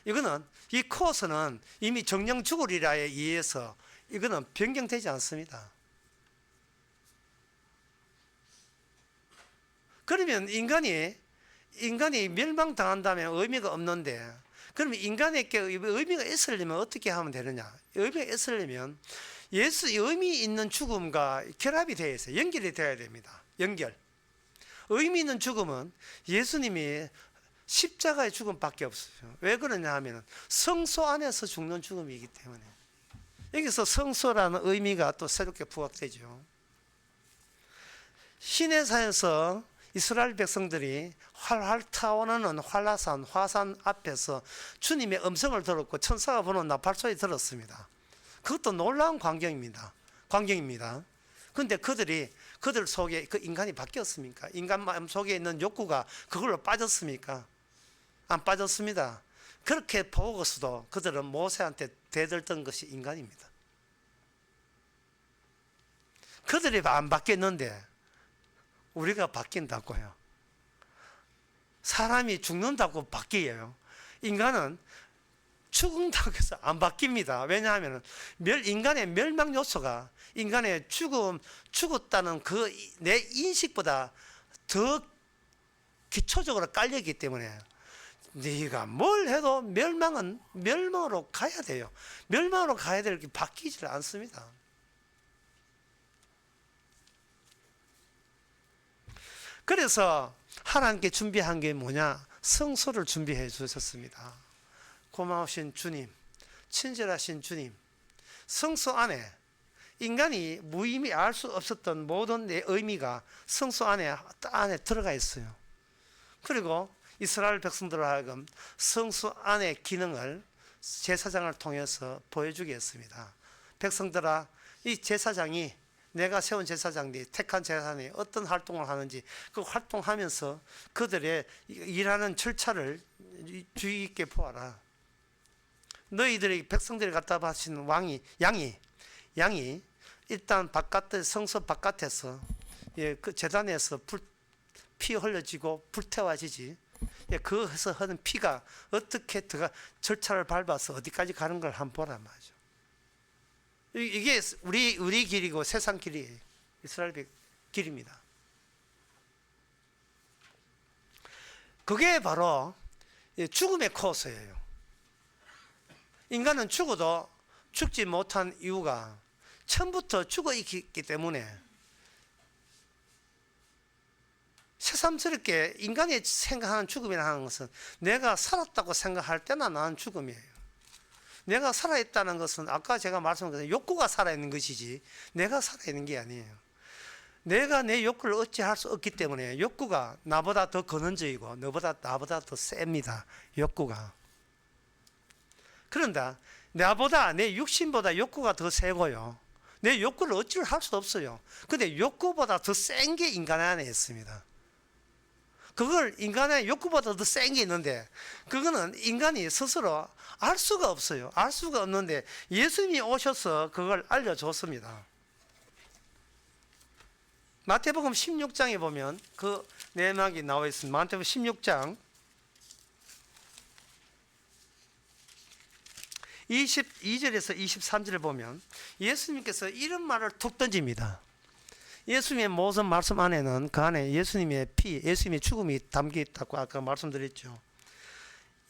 이거는 이 코스는 이미 정령 죽으리라에 의해서 이거는 변경되지 않습니다. 그러면 인간이 멸망당한다면 의미가 없는데, 그러면 인간에게 의미가 있으려면 어떻게 하면 되느냐? 의미가 있으려면 의미 있는 죽음과 결합이 되어 있어요. 연결이 되어야 됩니다. 연결. 의미 있는 죽음은 예수님이 십자가의 죽음밖에 없어요. 왜 그러냐 하면 성소 안에서 죽는 죽음이기 때문에. 여기서 성소라는 의미가 또 새롭게 부각되죠. 시내산에서 이스라엘 백성들이 활활 타오르는 한라산, 화산 앞에서 주님의 음성을 들었고 천사가 부는 나팔소리 들었습니다. 그것도 놀라운 광경입니다. 그런데 그들 속에 그 인간이 바뀌었습니까? 인간 마음 속에 있는 욕구가 그걸로 빠졌습니까? 안 빠졌습니다. 그렇게 보고서도 그들은 모세한테 대들던 것이 인간입니다. 그들이 안 바뀌었는데 우리가 바뀐다고요. 사람이 죽는다고 바뀌어요. 인간은 죽은다고 해서 안 바뀝니다. 왜냐하면 인간의 멸망 요소가 인간의 죽었다는 그 내 인식보다 더 기초적으로 깔려있기 때문에 네가 뭘 해도 멸망은 멸망으로 가야 돼요. 멸망으로 가야 될 게 바뀌질 않습니다. 그래서 하나님께 준비한 게 뭐냐? 성소를 준비해 주셨습니다. 고마우신 주님, 친절하신 주님, 성소 안에 인간이 무의미 알 수 없었던 모든 내 의미가 성소 안에 들어가 있어요. 그리고 이스라엘 백성들로 하여금 성소 안의 기능을 제사장을 통해서 보여주게 했습니다. 백성들아, 이 제사장이 내가 세운 제사장들이 택한 제사장이 어떤 활동을 하는지 그 활동하면서 그들의 일하는 절차를 주의 깊게 보아라. 너희들이 백성들이 갖다 바치는 양이 일단 성소 바깥에서 그 제단에서 피 흘려지고 불태워지지. 그에서 흐르는 피가 어떻게 절차를 밟아서 어디까지 가는 걸 한번 보란 말이죠. 이게 우리 길이고 세상 길이에요. 이스라엘 길입니다. 그게 바로 죽음의 코스예요. 인간은 죽어도 죽지 못한 이유가 처음부터 죽어 있기 때문에 새삼스럽게 인간이 생각하는 죽음이라는 것은 내가 살았다고 생각할 때나 나는 죽음이에요. 내가 살아있다는 것은 아까 제가 말씀한 것처럼 욕구가 살아있는 것이지 내가 살아있는 게 아니에요. 내가 내 욕구를 어찌할 수 없기 때문에 욕구가 나보다 더 근원적이고 나보다 더 셉니다. 욕구가. 그런데 나보다 내 육신보다 욕구가 더 세고요. 내 욕구를 어찌를 할 수 없어요. 근데 욕구보다 더 센 게 인간 안에 있습니다. 그걸 인간의 욕구보다 더 센 게 있는데 그거는 인간이 스스로 알 수가 없어요. 알 수가 없는데 예수님이 오셔서 그걸 알려줬습니다. 마태복음 16장에 보면 그 내막이 나와 있습니다. 마태복음 16장 22절에서 23절을 보면 예수님께서 이런 말을 툭 던집니다. 예수님의 모든 말씀 안에는 그 안에 예수님의 피, 예수님의 죽음이 담겨 있다고 아까 말씀드렸죠.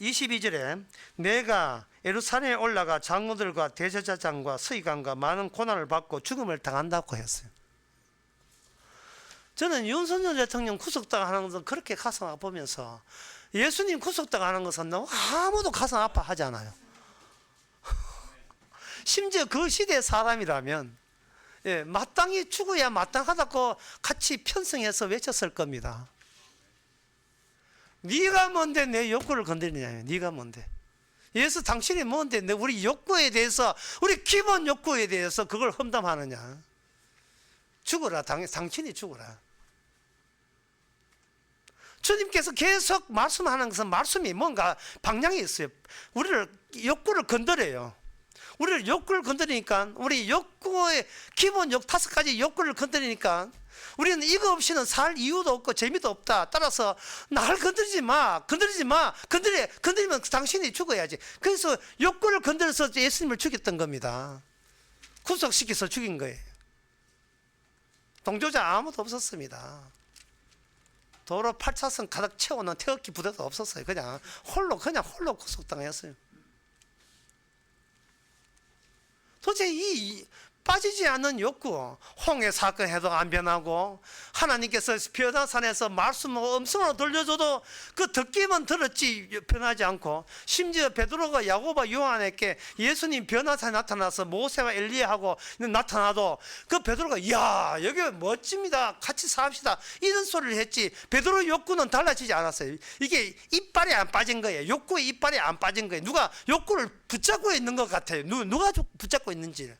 22절에 내가 예루살렘에 올라가 장로들과 대제사장과 서기관과 많은 고난을 받고 죽음을 당한다고 했어요. 저는 윤석열 대통령 구속당하는 것은 그렇게 가슴 아프면서 예수님 구속당하는 것은 아무도 가슴 아파하지 않아요. 심지어 그 시대의 사람이라면 마땅히 죽어야 마땅하다고 같이 편성해서 외쳤을 겁니다. 네가 뭔데 내 욕구를 건드리냐면 네가 뭔데. 예수 당신이 뭔데 우리 욕구에 대해서 우리 기본 욕구에 대해서 그걸 험담하느냐. 죽어라. 당신이 죽어라. 주님께서 계속 말씀하는 것은 말씀이 뭔가 방향이 있어요. 우리를 욕구를 건드려요. 우리를 욕구를 건드리니까 우리 욕구의 기본 5가지 욕구를 건드리니까 우리는 이거 없이는 살 이유도 없고 재미도 없다. 따라서 날 건드리지 마. 건드리면 당신이 죽어야지. 그래서 욕구를 건드려서 예수님을 죽였던 겁니다. 구속시켜서 죽인 거예요. 동조자 아무도 없었습니다. 도로 8차선 가득 채워놓은 태극기 부대도 없었어요. 그냥 홀로 구속당했어요. 도대체 이 빠지지 않는 욕구, 홍해 사건 해도 안 변하고 하나님께서 변화산에서 말씀을 음성으로 들려줘도 그 듣기만 들었지 변하지 않고 심지어 베드로가 야고보와 요한에게 예수님 변화산에 나타나서 모세와 엘리야하고 나타나도 그 베드로가 야 여기 멋집니다. 같이 삽시다. 이런 소리를 했지 베드로의 욕구는 달라지지 않았어요. 이게 이빨이 안 빠진 거예요. 욕구의 이빨이 안 빠진 거예요. 누가 욕구를 붙잡고 있는 것 같아요. 누가 붙잡고 있는지.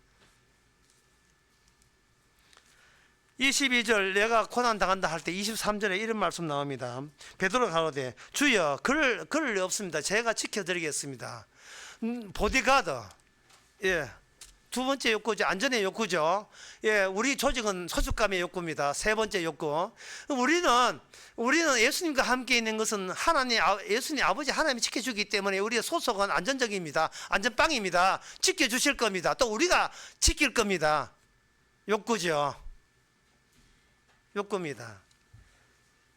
22절 내가 고난 당한다 할 때 23절에 이런 말씀 나옵니다. 베드로가 가로되 주여 그럴 리 없습니다. 제가 지켜드리겠습니다. 보디가드 두 번째 욕구죠. 안전의 욕구죠. 예, 우리 조직은 소속감의 욕구입니다. 세 번째 욕구. 우리는 예수님과 함께 있는 것은 예수님 아버지 하나님이 지켜주기 때문에 우리의 소속은 안전적입니다. 안전빵입니다. 지켜주실 겁니다. 또 우리가 지킬 겁니다. 욕구죠. 욕구입니다.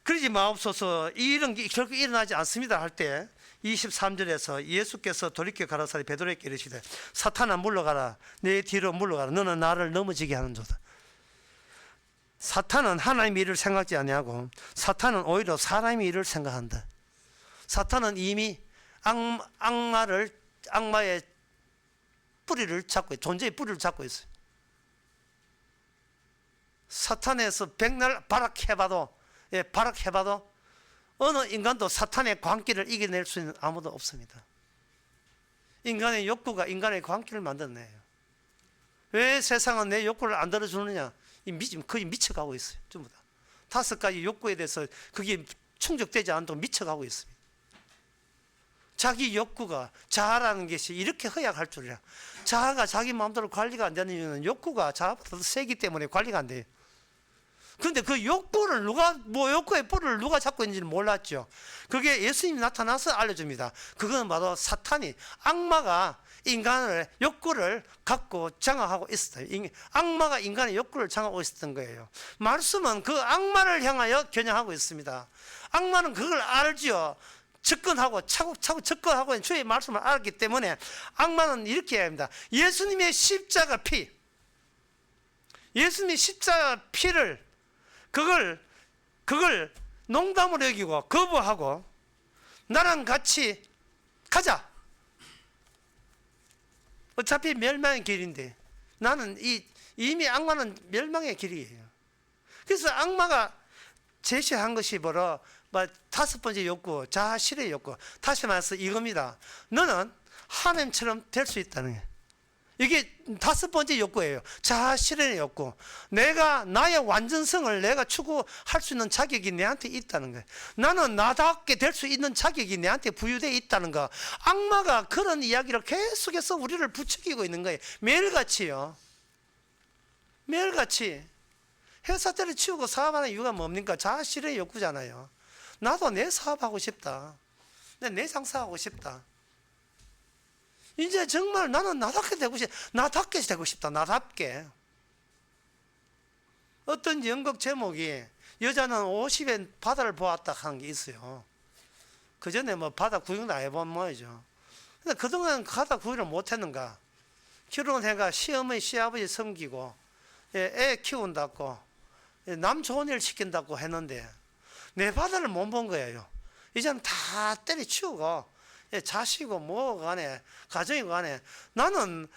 그러지 마옵소서. 이런 게 결코 일어나지 않습니다 할 때 23절에서 예수께서 돌이켜 가라사대 베드로에게 이르시되 사탄아 물러가라. 내 뒤로 물러가라. 너는 나를 넘어지게 하는 자다. 사탄은 하나님의 일을 생각지 아니하고 사탄은 오히려 사람의 일을 생각한다. 사탄은 이미 악마의 뿌리를 잡고 존재의 뿌리를 잡고 있어요. 사탄에서 백날 발악해봐도 어느 인간도 사탄의 광기를 이겨낼 수 있는 아무도 없습니다. 인간의 욕구가 인간의 광기를 만들어내요. 왜 세상은 내 욕구를 안 들어주느냐? 거의 미쳐가고 있어요. 전부 다. 5가지 욕구에 대해서 그게 충족되지 않도록 미쳐가고 있습니다. 자기 욕구가 자아라는 것이 이렇게 허약할 줄이야. 자아가 자기 마음대로 관리가 안 되는 이유는 욕구가 자아보다 더 세기 때문에 관리가 안 돼요. 그런데 그 욕구를 욕구의 뿌리를 누가 잡고 있는지는 몰랐죠. 그게 예수님이 나타나서 알려줍니다. 그건 바로 사탄이, 악마가 인간의 욕구를 갖고 장악하고 있었어요. 악마가 인간의 욕구를 장악하고 있었던 거예요. 말씀은 그 악마를 향하여 겨냥하고 있습니다. 악마는 그걸 알죠. 접근하고 차곡차곡 접근하고 있는 주의 말씀을 알았기 때문에 악마는 이렇게 해야 합니다. 예수님의 십자가 피, 예수님의 십자가 피를 그걸 농담으로 여기고 거부하고 나랑 같이 가자. 어차피 멸망의 길인데 나는 이미 악마는 멸망의 길이에요. 그래서 악마가 제시한 것이 바로 5번째 욕구, 자아 실의 욕구. 다시 말해서 이겁니다. 너는 하나님처럼 될 수 있다는 거예요. 이게 5번째 욕구예요. 자아 실현의 욕구. 나의 완전성을 내가 추구할 수 있는 자격이 내한테 있다는 거예요. 나는 나답게 될 수 있는 자격이 내한테 부여되어 있다는 거. 악마가 그런 이야기를 계속해서 우리를 부추기고 있는 거예요. 매일같이요. 매일같이. 회사 때려치우고 사업하는 이유가 뭡니까? 자아 실현의 욕구잖아요. 나도 내 사업하고 싶다. 내 장사하고 싶다. 이제 정말 나는 나답게 되고 싶다. 나답게. 어떤 연극 제목이 여자는 50엔 바다를 보았다 하는 게 있어요. 그 전에 바다 구경도 안 해본 모양이죠. 근데 그동안 바다 구경을 못 했는가? 결혼해가 시어머니 시아버지 섬기고 애 키운다고 남 좋은 일 시킨다고 했는데 내 바다를 못 본 거예요. 이제는 다 때려치우고 자식이고 뭐고 간에 가정이고 간에 나는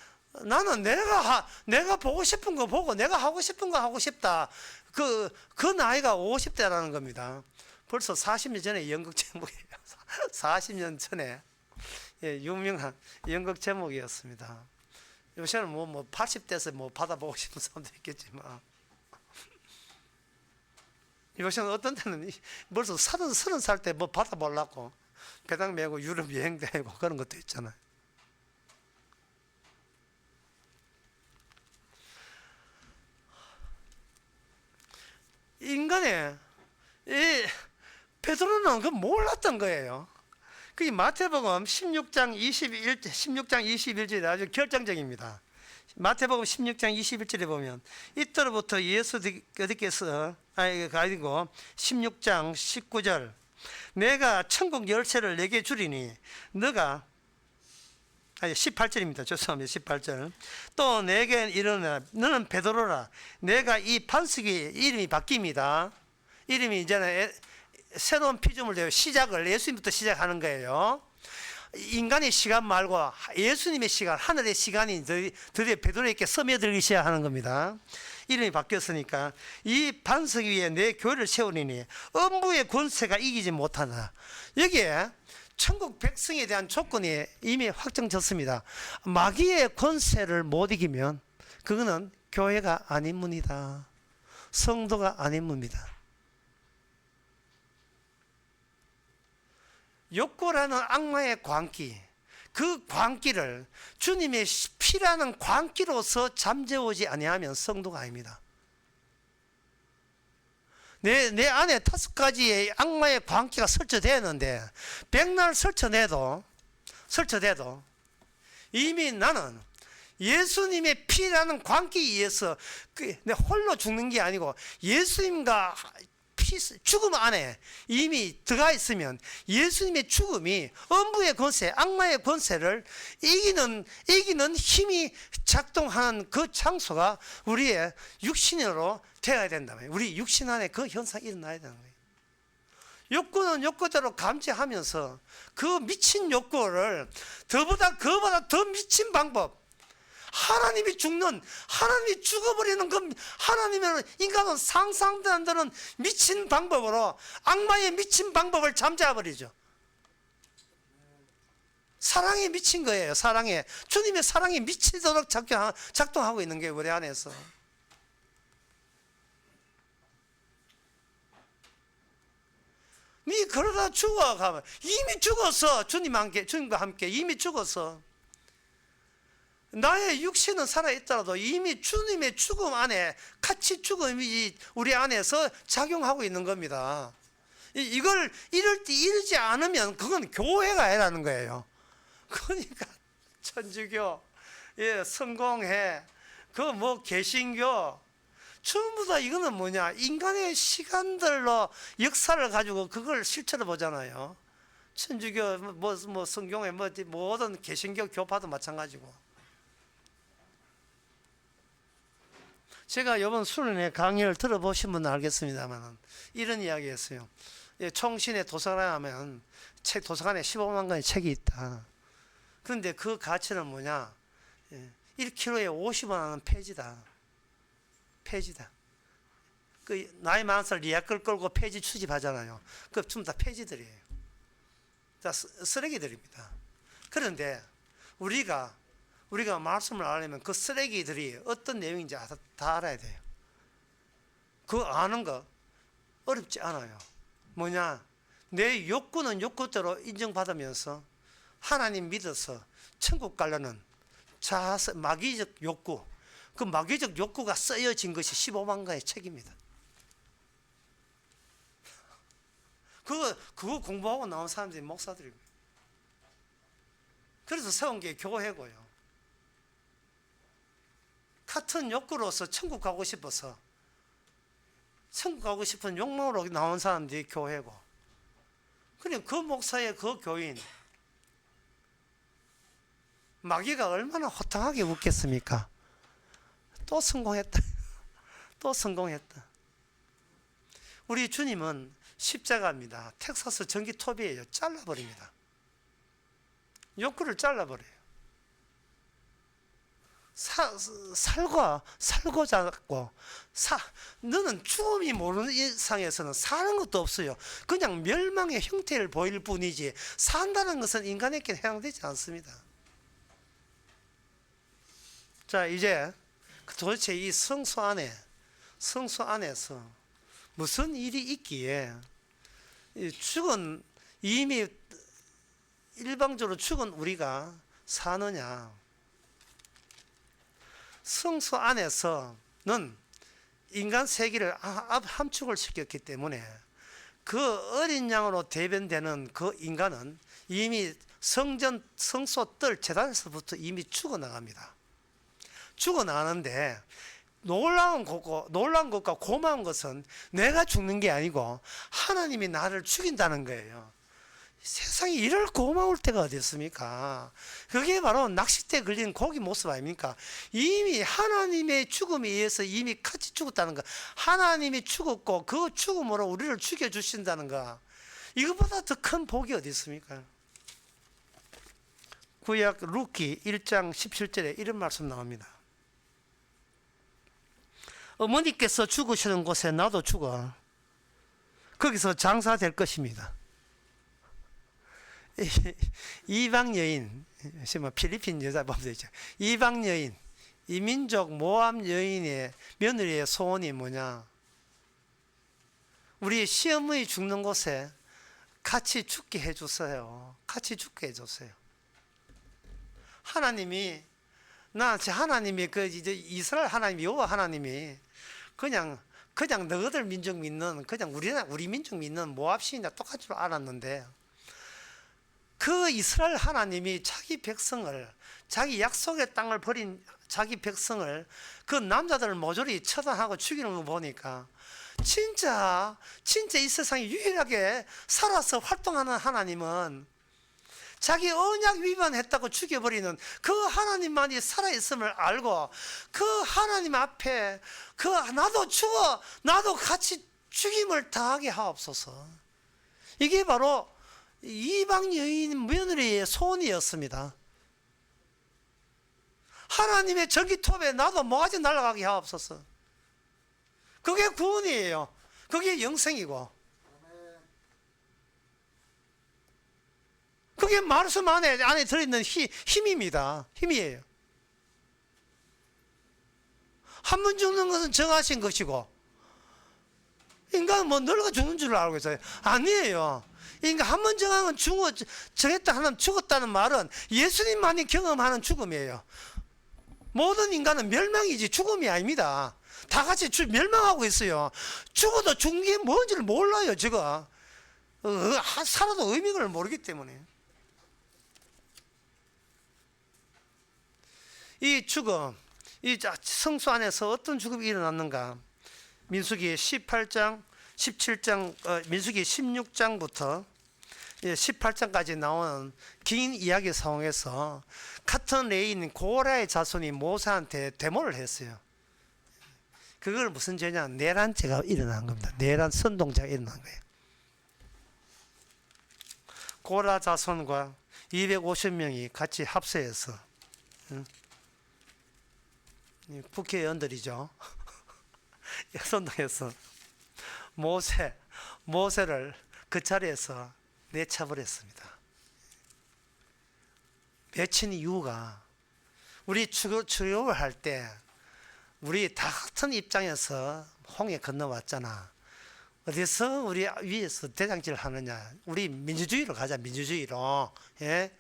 내가 보고 싶은 거 보고 내가 하고 싶은 거 하고 싶다. 그 나이가 50대라는 겁니다. 벌써 40년 전에 연극 제목이에요. 40년 전에 유명한 연극 제목이었습니다. 요새는 80대에서 바다 보고 싶은 사람도 있겠지만 요새는 어떤 때는 벌써 30살 때 바다 보려고 배당 메고 유럽 여행 다니고 그런 것도 있잖아요. 인간의 베드로는 그 몰랐던 거예요. 그 마태복음 16장 21절이 아주 결정적입니다. 마태복음 16장 21절에 보면 이때로부터 예수께서 아니고 16장 19절 내가 천국 열쇠를 내게 주리니 너가 18절입니다. 죄송합니다. 18절. 또 내게 이르노라 너는 베드로라. 내가 이 반석이 이름이 바뀝니다. 이름이 이제는 새로운 피조물 되어 시작을 예수님부터 시작하는 거예요. 인간의 시간 말고 예수님의 시간, 하늘의 시간이 드디어 베드로에게 스며들기 시작하는 겁니다. 이름이 바뀌었으니까 이 반석 위에 내 교회를 세우리니 음부의 권세가 이기지 못하나. 여기에 천국 백성에 대한 조건이 이미 확정졌습니다. 마귀의 권세를 못 이기면 그거는 교회가 아닌 문이다. 성도가 아닌 문입니다. 욕구라는 악마의 광기, 그 광기를 주님의 피라는 광기로서 잠재우지 아니하면 성도가 아닙니다. 내 안에 5가지의 악마의 광기가 설치되었는데 백날 설쳐내도 이미 나는 예수님의 피라는 광기에 의해서 내 홀로 죽는 게 아니고 예수님과 죽음 안에 이미 들어가 있으면 예수님의 죽음이 음부의 권세, 악마의 권세를 이기는 힘이 작동하는 그 장소가 우리의 육신으로 되어야 된다면, 우리 육신 안에 그 현상이 일어나야 되는 거예요. 욕구는 욕구대로 감지하면서 그 미친 욕구를 그보다 더 미친 방법, 하나님이 죽어버리는 그 하나님은 인간은 상상도 안 되는 미친 방법으로 악마의 미친 방법을 잠재워버리죠. 사랑에 미친 거예요. 주님의 사랑이 미치도록 작동하고 있는 게 우리 안에서. 네 그러다 죽어가면 이미 죽었어. 주님과 함께 이미 죽었어. 나의 육신은 살아있더라도 이미 주님의 죽음 안에 같이 죽음이 우리 안에서 작용하고 있는 겁니다. 이걸 이러지 않으면 그건 교회가 아니라는 거예요. 그러니까 천주교, 성공회, 개신교 전부 다 이거는 뭐냐, 인간의 시간들로 역사를 가지고 그걸 실체로 보잖아요. 천주교, 성경회, 모든 개신교 교파도 마찬가지고. 제가 이번 수련회 강의를 들어보신 분은 알겠습니다만 이런 이야기 했어요. 총신의 도서관에 하면 도서관에 15만 권의 책이 있다. 그런데 그 가치는 뭐냐, 1kg에 50원 하는 폐지다. 그 나이 많은 사람 리아끌 끌고 폐지 추집하잖아요. 그 전부 다 폐지들이에요. 다 쓰레기들입니다. 그런데 우리가 말씀을 알려면 그 쓰레기들이 어떤 내용인지 다 알아야 돼요. 그거 아는 거 어렵지 않아요. 뭐냐, 내 욕구는 욕구대로 인정받으면서 하나님 믿어서 천국 가려는 마귀적 욕구, 그 마귀적 욕구가 쓰여진 것이 15만 권의 책입니다. 그거 공부하고 나온 사람들이 목사들입니다. 그래서 세운 게 교회고요. 같은 욕구로서 천국 가고 싶어서 천국 가고 싶은 욕망으로 나온 사람들이 교회고, 그냥 그 목사의 그 교인, 마귀가 얼마나 호탕하게 웃겠습니까? 또 성공했다. 우리 주님은 십자가입니다. 텍사스 전기톱이에요. 잘라버립니다. 욕구를 잘라버려요. 살고 자랐고, 너는 죽음이 모르는 이상에서는 사는 것도 없어요. 그냥 멸망의 형태를 보일 뿐이지 산다는 것은 인간에게 해당되지 않습니다. 자, 이제 도대체 이 성소 안에서 무슨 일이 있기에 이미 일방적으로 죽은 우리가 사느냐. 성소 안에서는 인간 세계를 함축을 시켰기 때문에 그 어린 양으로 대변되는 그 인간은 이미 성소 뜰 재단에서부터 이미 죽어나갑니다. 죽어나가는데 놀라운 것과 고마운 것은 내가 죽는 게 아니고 하나님이 나를 죽인다는 거예요. 세상에 이럴 고마울 때가 어디 있습니까? 그게 바로 낚싯대에 걸린 고기 모습 아닙니까? 이미 하나님의 죽음에 의해서 이미 같이 죽었다는 거, 하나님이 죽었고 그 죽음으로 우리를 죽여주신다는 거, 이것보다 더 큰 복이 어디 있습니까? 구약 루키 1장 17절에 이런 말씀 나옵니다. 어머니께서 죽으시는 곳에 나도 죽어 거기서 장사될 것입니다. 이방 여인, 필리핀 여자 보면 되죠. 이방 여인, 이민족 모함 여인의 며느리의 소원이 뭐냐? 우리 시어머니 죽는 곳에 같이 죽게 해주세요. 같이 죽게 해주세요. 하나님이 그 이제 이스라엘 하나님 여호와 하나님이 그냥 너희들 민족 믿는 그냥 우리 민족 믿는 모압 시인과 똑같은 줄 알았는데 그 이스라엘 하나님이 자기 백성을 자기 약속의 땅을 버린 자기 백성을 그 남자들을 모조리 처단하고 죽이는 거 보니까 진짜 이 세상에 유일하게 살아서 활동하는 하나님은 자기 언약 위반했다고 죽여버리는 그 하나님만이 살아있음을 알고 그 하나님 앞에 나도 죽어 나도 같이 죽임을 당하게 하옵소서. 이게 바로 이방 여인 며느리의 소원이었습니다. 하나님의 전기톱에 나도 모가지 날아가게 하옵소서. 그게 구원이에요. 그게 영생이고 그게 말씀 안에 들어있는 힘입니다. 힘이에요. 한 번 죽는 것은 정하신 것이고 인간은 뭐 늙어 죽는 줄 알고 있어요. 아니에요. 인간 한 번 정한 건 정했다 하면 죽었다는 말은 예수님만이 경험하는 죽음이에요. 모든 인간은 멸망이지 죽음이 아닙니다. 다 같이 멸망하고 있어요. 죽어도 죽는 게 뭔지를 몰라요. 제가 살아도 의미를 모르기 때문에. 이 죽음, 이 성소 안에서 어떤 죽음이 일어났는가? 민수기 18장, 17장, 민수기 16장부터 18장까지 나오는 긴 이야기 상황에서 같은 레인 고라의 자손이 모세한테 데모를 했어요. 그걸 무슨 죄냐? 내란죄가 일어난 겁니다. 내란 선동죄가 일어난 거예요. 고라 자손과 250명이 같이 합세해서 국회의원들이죠. 선동해서 모세를 그 자리에서 내쳐버렸습니다. 내친 이유가 우리 출애굽을 할 때 우리 다 같은 입장에서 홍해 건너왔잖아. 어디서 우리 위에서 대장질을 하느냐? 우리 민주주의로 가자. 민주주의로. 예?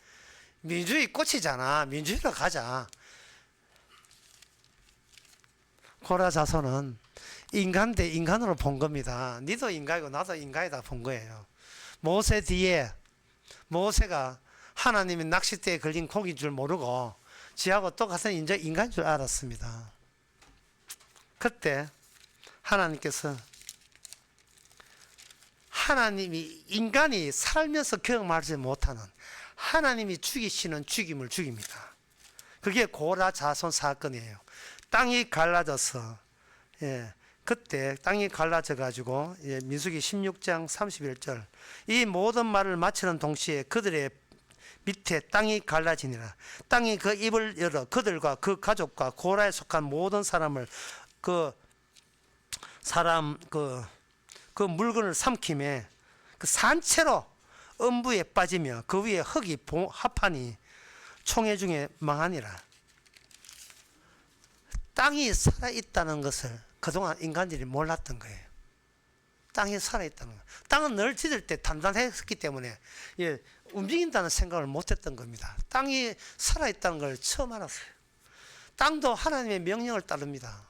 민주주의 꽃이잖아. 민주주의로 가자. 고라 자손은 인간 대 인간으로 본 겁니다. 니도 인간이고 나도 인간이다 본 거예요. 모세 뒤에 모세가 하나님이 낚싯대에 걸린 고기인 줄 모르고 지하고 똑같은 인간인 줄 알았습니다. 그때 하나님께서 하나님이 인간이 살면서 경험하지 못하는 하나님이 죽이시는 죽임을 죽입니다. 그게 고라 자손 사건이에요. 땅이 갈라져서 그때 땅이 갈라져 가지고 민수기 16장 31절 이 모든 말을 마치는 동시에 그들의 밑에 땅이 갈라지니라. 땅이 그 입을 열어 그들과 그 가족과 고라에 속한 모든 사람을 그 물건을 삼킴에 그 산채로 음부에 빠지며 그 위에 흙이 합하니 총회 중에 망하니라. 땅이 살아있다는 것을 그동안 인간들이 몰랐던 거예요. 땅이 살아있다는 거. 땅은 늘 지을 때 단단했기 때문에 움직인다는 생각을 못했던 겁니다. 땅이 살아있다는 걸 처음 알았어요. 땅도 하나님의 명령을 따릅니다.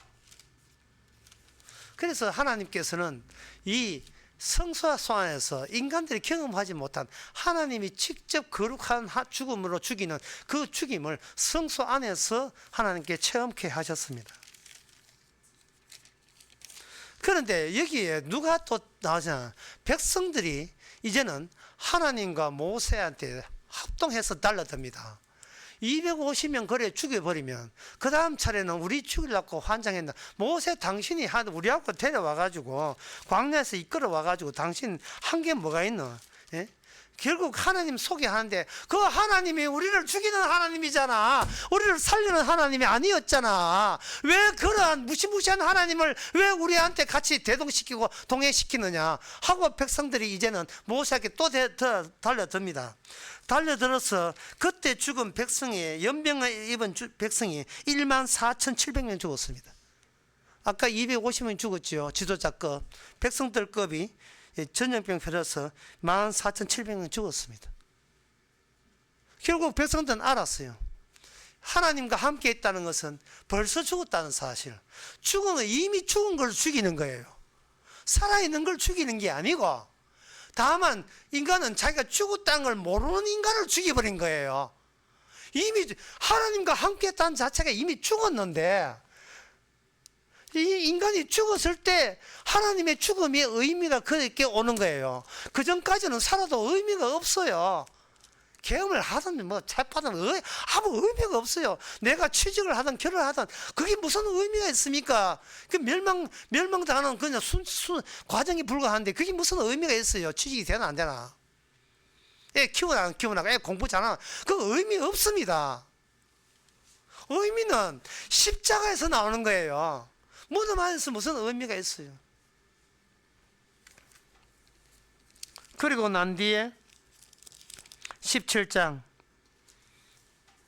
그래서 하나님께서는 이 성소 안에서 인간들이 경험하지 못한 하나님이 직접 거룩한 죽음으로 죽이는 그 죽임을 성소 안에서 하나님께 체험케 하셨습니다. 그런데 여기에 누가 또 나오잖아. 백성들이 이제는 하나님과 모세한테 합동해서 달라듭니다. 250명 거리에 죽여버리면 그 다음 차례는 우리 죽이려고 환장했나. 모세 당신이 우리하고 데려와가지고 광야에서 이끌어와가지고 당신 한 게 뭐가 있노? 예? 결국 하나님 소개하는데 그 하나님이 우리를 죽이는 하나님이잖아. 우리를 살리는 하나님이 아니었잖아. 왜 그러한 무시무시한 하나님을 왜 우리한테 같이 대동시키고 동행시키느냐 하고 백성들이 이제는 모세에게 또 달려듭니다. 달려들어서 그때 죽은 백성이 연병을 입은 백성이 14,700명 죽었습니다. 아까 250명 죽었죠. 지도자급 백성들급이 전염병 per려서 14,700명 죽었습니다. 결국 백성들은 알았어요. 하나님과 함께 있다는 것은 벌써 죽었다는 사실. 죽음은 이미 죽은 걸 죽이는 거예요. 살아있는 걸 죽이는 게 아니고, 다만 인간은 자기가 죽었다는 걸 모르는 인간을 죽여버린 거예요. 이미 하나님과 함께 있다는 자체가 이미 죽었는데, 이 인간이 죽었을 때 하나님의 죽음의 의미가 그렇게 오는 거예요. 그 전까지는 살아도 의미가 없어요. 계엄을 하든 뭐 재파든 아무 의미가 없어요. 내가 취직을 하든 결혼을 하든 그게 무슨 의미가 있습니까? 그 멸망당하는 그냥 과정이 불과한데 그게 무슨 의미가 있어요? 취직이 되나 안 되나? 애 키우나 안 키우나, 애 공부 잘하나, 그 의미 없습니다. 의미는 십자가에서 나오는 거예요. 무덤 안에서 무슨 의미가 있어요? 그리고 난 뒤에 17장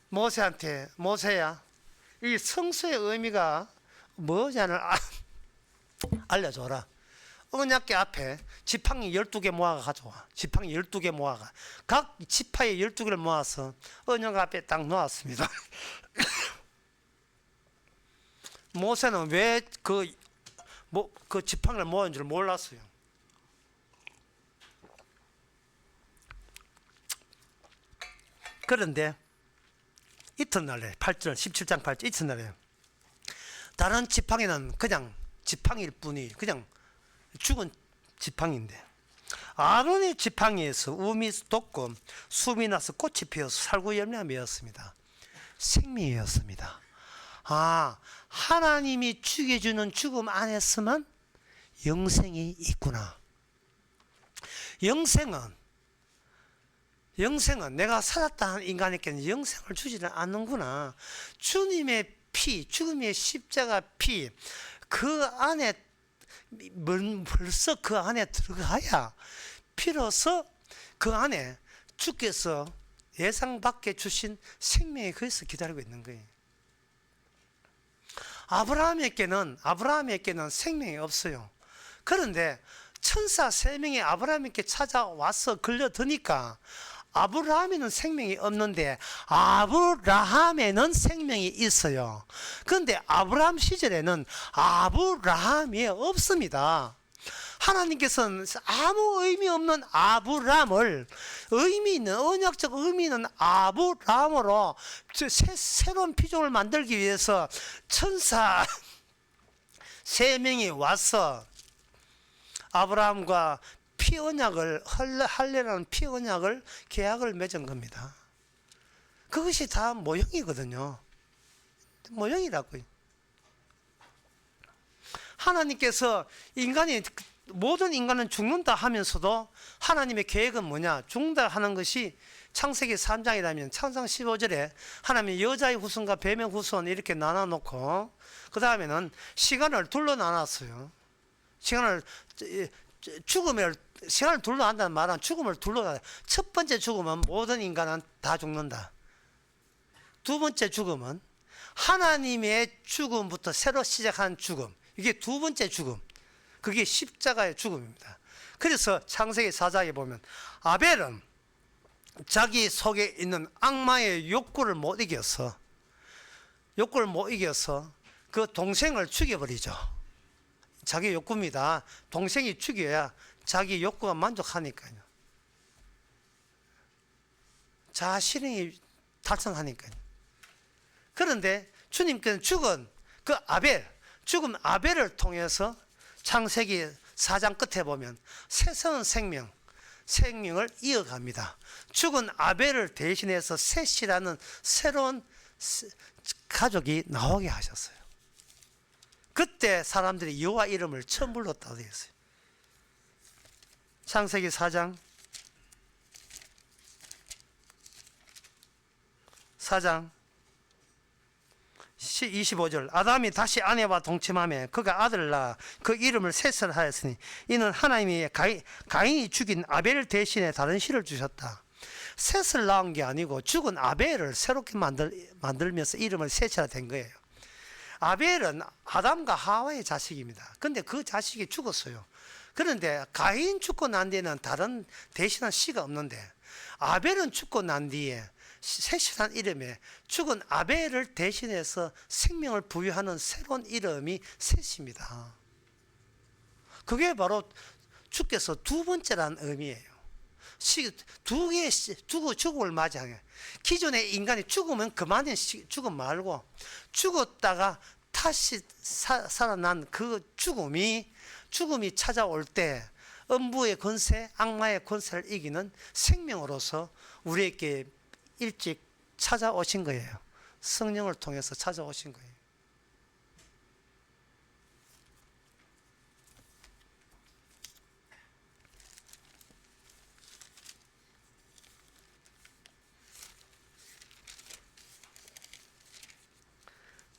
모세한테, 모세야, 이 성수의 의미가 뭐냐를 알려줘라. 언약궤 앞에 지팡이 12개 모아가 가져와. 지팡이 12개 모아가 각 지파의 12개를 모아서 언약 앞에 딱 놓았습니다. 모세는 왜 그 지팡이를 모은 줄 몰랐어요. 그런데 이튿날에 8절 17장 8절 이튿날에 다른 지팡이는 그냥 지팡이일 뿐이 그냥 죽은 지팡이인데 아론의 지팡이에서 우미 돋고 숨이 나서 꽃이 피어서 살구 열매가 맺었습니다. 생명이었습니다. 아, 하나님이 죽여주는 죽음 안에서만 영생이 있구나. 영생은 내가 살았다 하는 인간에게는 영생을 주지는 않는구나. 주님의 피, 죽음의 십자가 피, 그 안에 벌써 그 안에 들어가야 비로소 그 안에 주께서 예상 밖에 주신 생명이 거기서 기다리고 있는 거예요. 아브라함에게는 생명이 없어요. 그런데 천사 3명이 아브라함에게 찾아와서 걸려드니까 아브라함에는 생명이 없는데 아브라함에는 생명이 있어요. 그런데 아브라함 시절에는 아브라함이 없습니다. 하나님께서는 아무 의미 없는 아브라함을 의미 있는, 언약적 의미 있는 아브라함으로 새로운 피조를 만들기 위해서 천사 3명이 와서 아브라함과 피언약을 할례라는 피언약을 계약을 맺은 겁니다. 그것이 다 모형이거든요. 모형이라고요. 하나님께서 모든 인간은 죽는다 하면서도 하나님의 계획은 뭐냐? 죽는다 하는 것이 창세기 3장이라면 창상 15절에 하나님이 여자의 후손과 뱀의 후손 이렇게 나눠놓고 그 다음에는 시간을 둘러 나눴어요. 시간을 둘러 난다는 말은 죽음을 둘러. 첫 번째 죽음은 모든 인간은 다 죽는다. 두 번째 죽음은 하나님의 죽음부터 새로 시작한 죽음. 이게 두 번째 죽음. 그게 십자가의 죽음입니다. 그래서 창세기 4장에 보면 아벨은 자기 속에 있는 악마의 욕구를 못 이겨서 그 동생을 죽여버리죠. 자기 욕구입니다. 동생이 죽여야 자기 욕구가 만족하니까요. 자아 실현이 달성하니까요. 그런데 주님께서는 죽은 아벨을 통해서 창세기 4장 끝에 보면 새로운 생명을 이어갑니다. 죽은 아벨을 대신해서 셋이라는 새로운 가족이 나오게 하셨어요. 그때 사람들이 여호와 이름을 처음 불렀다고 되어 있어요. 창세기 4장 25절 아담이 다시 아내와 동침하며 그가 아들을 낳아 그 이름을 셋을 하였으니 이는 하나님이 가인이 죽인 아벨 대신에 다른 씨를 주셨다. 셋을 낳은 게 아니고 죽은 아벨을 새롭게 만들면서 이름을 셋이라 된 거예요. 아벨은 아담과 하와의 자식입니다. 근데 그 자식이 죽었어요. 그런데 가인 죽고 난 뒤에는 다른 대신한 씨가 없는데 아벨은 죽고 난 뒤에 셋이라는 이름에 죽은 아벨을 대신해서 생명을 부여하는 새로운 이름이 셋입니다. 그게 바로 주께서 두 번째라는 의미예요. 두 개의 죽음을 맞이하게. 기존의 인간이 죽으면 그만인 죽음 말고 죽었다가 다시 살아난 그 죽음이 찾아올 때 음부의 권세, 악마의 권세를 이기는 생명으로서 우리에게 일찍 찾아오신 거예요. 성령을 통해서 찾아오신 거예요.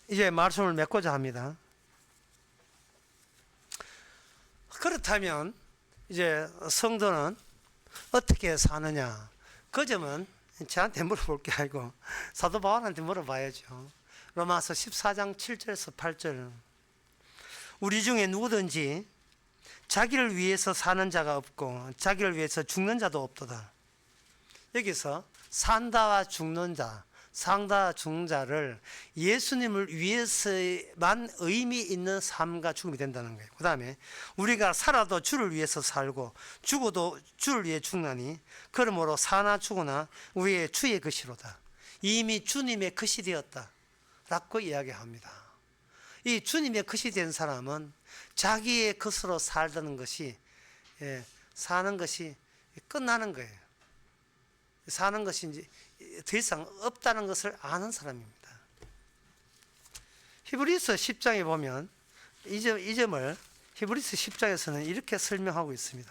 이제 말씀을 맺고자 합니다. 그렇다면 이제 성도는 어떻게 사느냐? 그 점은 저한테 물어볼 게 아니고 사도 바울한테 물어봐야죠. 로마서 14장 7절에서 8절. 우리 중에 누구든지 자기를 위해서 사는 자가 없고 자기를 위해서 죽는 자도 없도다. 여기서 산다와 죽는 자, 상다 죽는 자를 예수님을 위해서만 의미 있는 삶과 죽음이 된다는 거예요. 그 다음에 우리가 살아도 주를 위해서 살고 죽어도 주를 위해 죽나니 그러므로 사나 죽으나 우리의 주의 것이로다. 이미 주님의 것이 되었다 라고 이야기합니다. 이 주님의 것이 된 사람은 자기의 것으로 살다는 것이 사는 것이 끝나는 거예요. 사는 것이 이제 더 이상 없다는 것을 아는 사람입니다. 히브리서 10장에 보면 이 점을 히브리서 10장에서는 이렇게 설명하고 있습니다.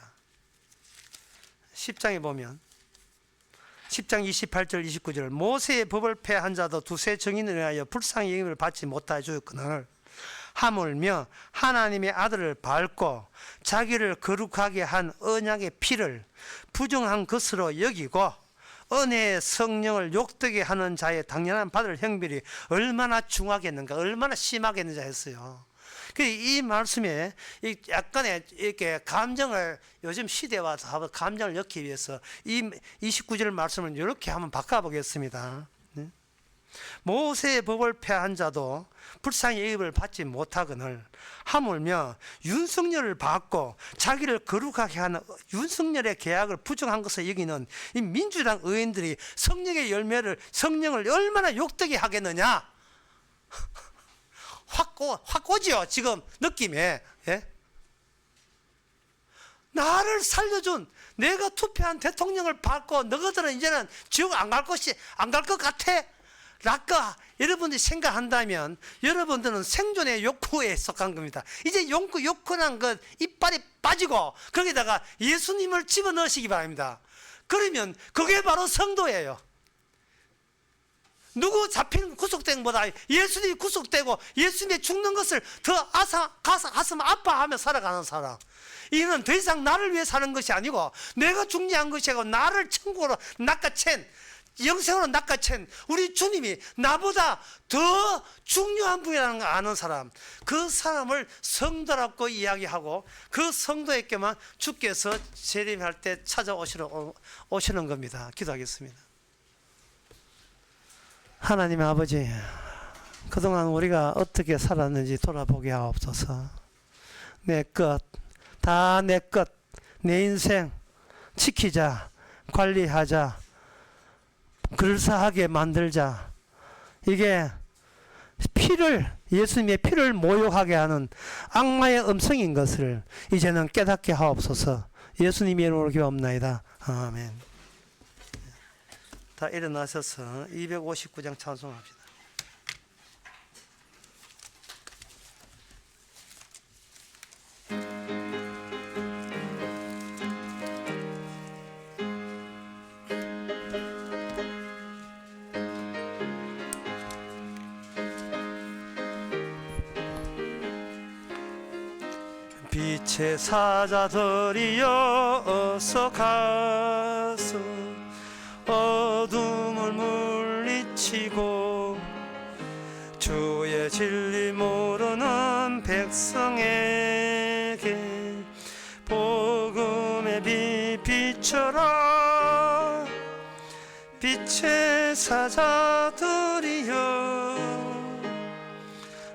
10장에 보면 10장 28절 29절 모세의 법을 폐한 자도 두세 증인을 위하여 불쌍히 여김을 받지 못하여 주었거늘 하물며 하나님의 아들을 밟고 자기를 거룩하게 한 언약의 피를 부정한 것으로 여기고 은혜의 성령을 욕되게 하는 자의 당연한 받을 형벌이 얼마나 중하겠는가, 얼마나 심하겠는가 했어요. 이 말씀에 약간의 이렇게 감정을 요즘 시대와 감정을 넣기 위해서 이 29절 말씀을 이렇게 한번 바꿔보겠습니다. 모세의 법을 폐한 자도 불쌍히 여김을 받지 못하거늘 하물며 윤석열을 받고 자기를 거룩하게 하는 윤석열의 계약을 부정한 것을 여기는 이 민주당 의원들이 성령을 얼마나 욕되게 하겠느냐. 확 오지요 지금 느낌에. 나를 살려준 내가 투표한 대통령을 받고 너희들은 이제는 지옥 안 갈 것 같아 라까 여러분들이 생각한다면 여러분들은 생존의 욕구에 속한 겁니다. 이제 욕구란 것 이빨이 빠지고 거기다가 예수님을 집어넣으시기 바랍니다. 그러면 그게 바로 성도예요. 누구 잡힌 구속된 것보다 예수님이 구속되고 예수님이 죽는 것을 더 가슴 아파하며 살아가는 사람. 이는 더 이상 나를 위해 사는 것이 아니고 내가 중요한 것이 아니고 나를 천국으로 낚아챈 영생으로 낚아챈 우리 주님이 나보다 더 중요한 분이라는 걸 아는 사람, 그 사람을 성도라고 이야기하고 그 성도에게만 주께서 재림할 때 찾아오시는 겁니다. 기도하겠습니다. 하나님의 아버지, 그동안 우리가 어떻게 살았는지 돌아보게 하옵소서. 내 것, 다 내 것, 내 인생 지키자, 관리하자, 근사하게 만들자. 이게 예수님의 피를 모욕하게 하는 악마의 음성인 것을 이제는 깨닫게 하옵소서. 예수님의 이름으로 기도합나이다. 아멘. 다 일어나셔서 259장 찬송합시다. 빛의 사자들이여 어서 가서 어둠을 물리치고 주의 진리 모르는 백성에게 복음의 빛 비춰라. 빛 빛의 사자들이여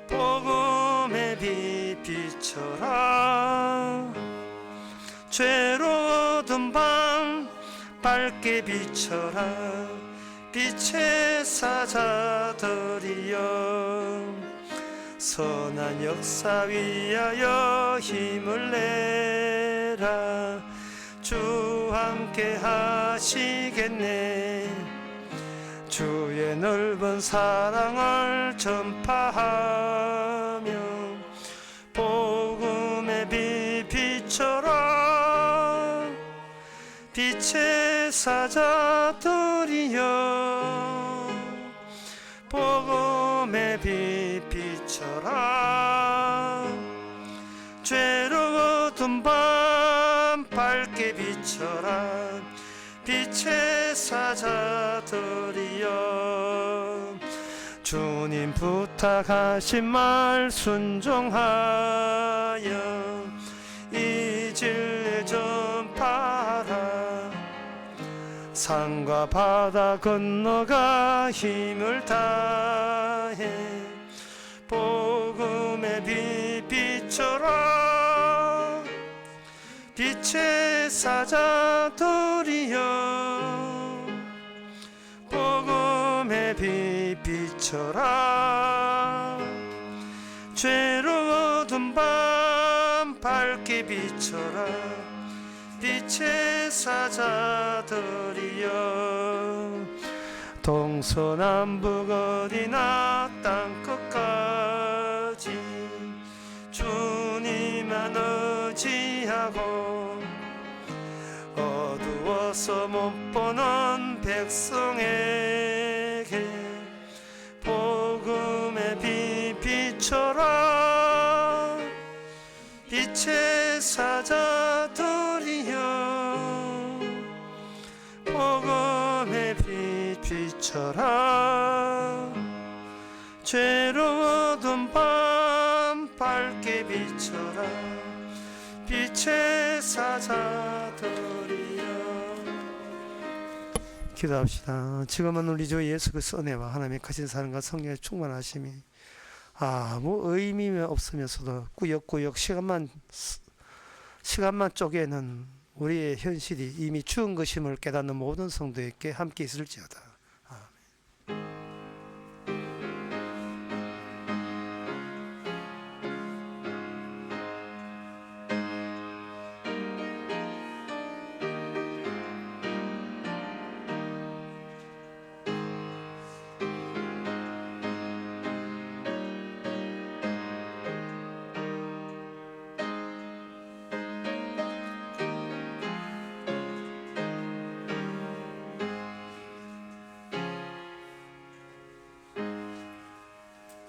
복음의 빛 비춰라. 죄로운 밤 밝게 비춰라. 빛의 사자들이여 선한 역사 위하여 힘을 내라. 주 함께 하시겠네. 주의 넓은 사랑을 전파하며 복음의 빛 비춰라. 빛의 사자들이여 복음의 빛 비춰라. 죄로운 밤 밝게 비춰라. 빛의 사자들이여 주님 부탁하신 말 순종하여 이 진리 전파하라. 산과 바다 건너가 힘을 다해 복음의 빛 비춰라. 빛의 사자들이여 복음의 빛 비춰라. 죄로운 밤 밝게 비춰라. 빛의 사자들이여 동서남북 어디나 땅끝까지 주님만 의지하고 어두워서 못 보는 백성에게 복음의 빛 비춰라. 빛의 사자들이여 복음의 빛 비춰라. 죄로운 밤 밝게 비춰라. 빛의 사자들이여. 기도합시다. 지금은 우리 주 예수 그리스도의 은혜와 하나님의 거친 사랑과 성령의 충만하심이 아무 의미 없으면서도 꾸역꾸역 시간만 쪼개는 우리의 현실이 이미 죽은 것임을 깨닫는 모든 성도에게 함께 있을지어다.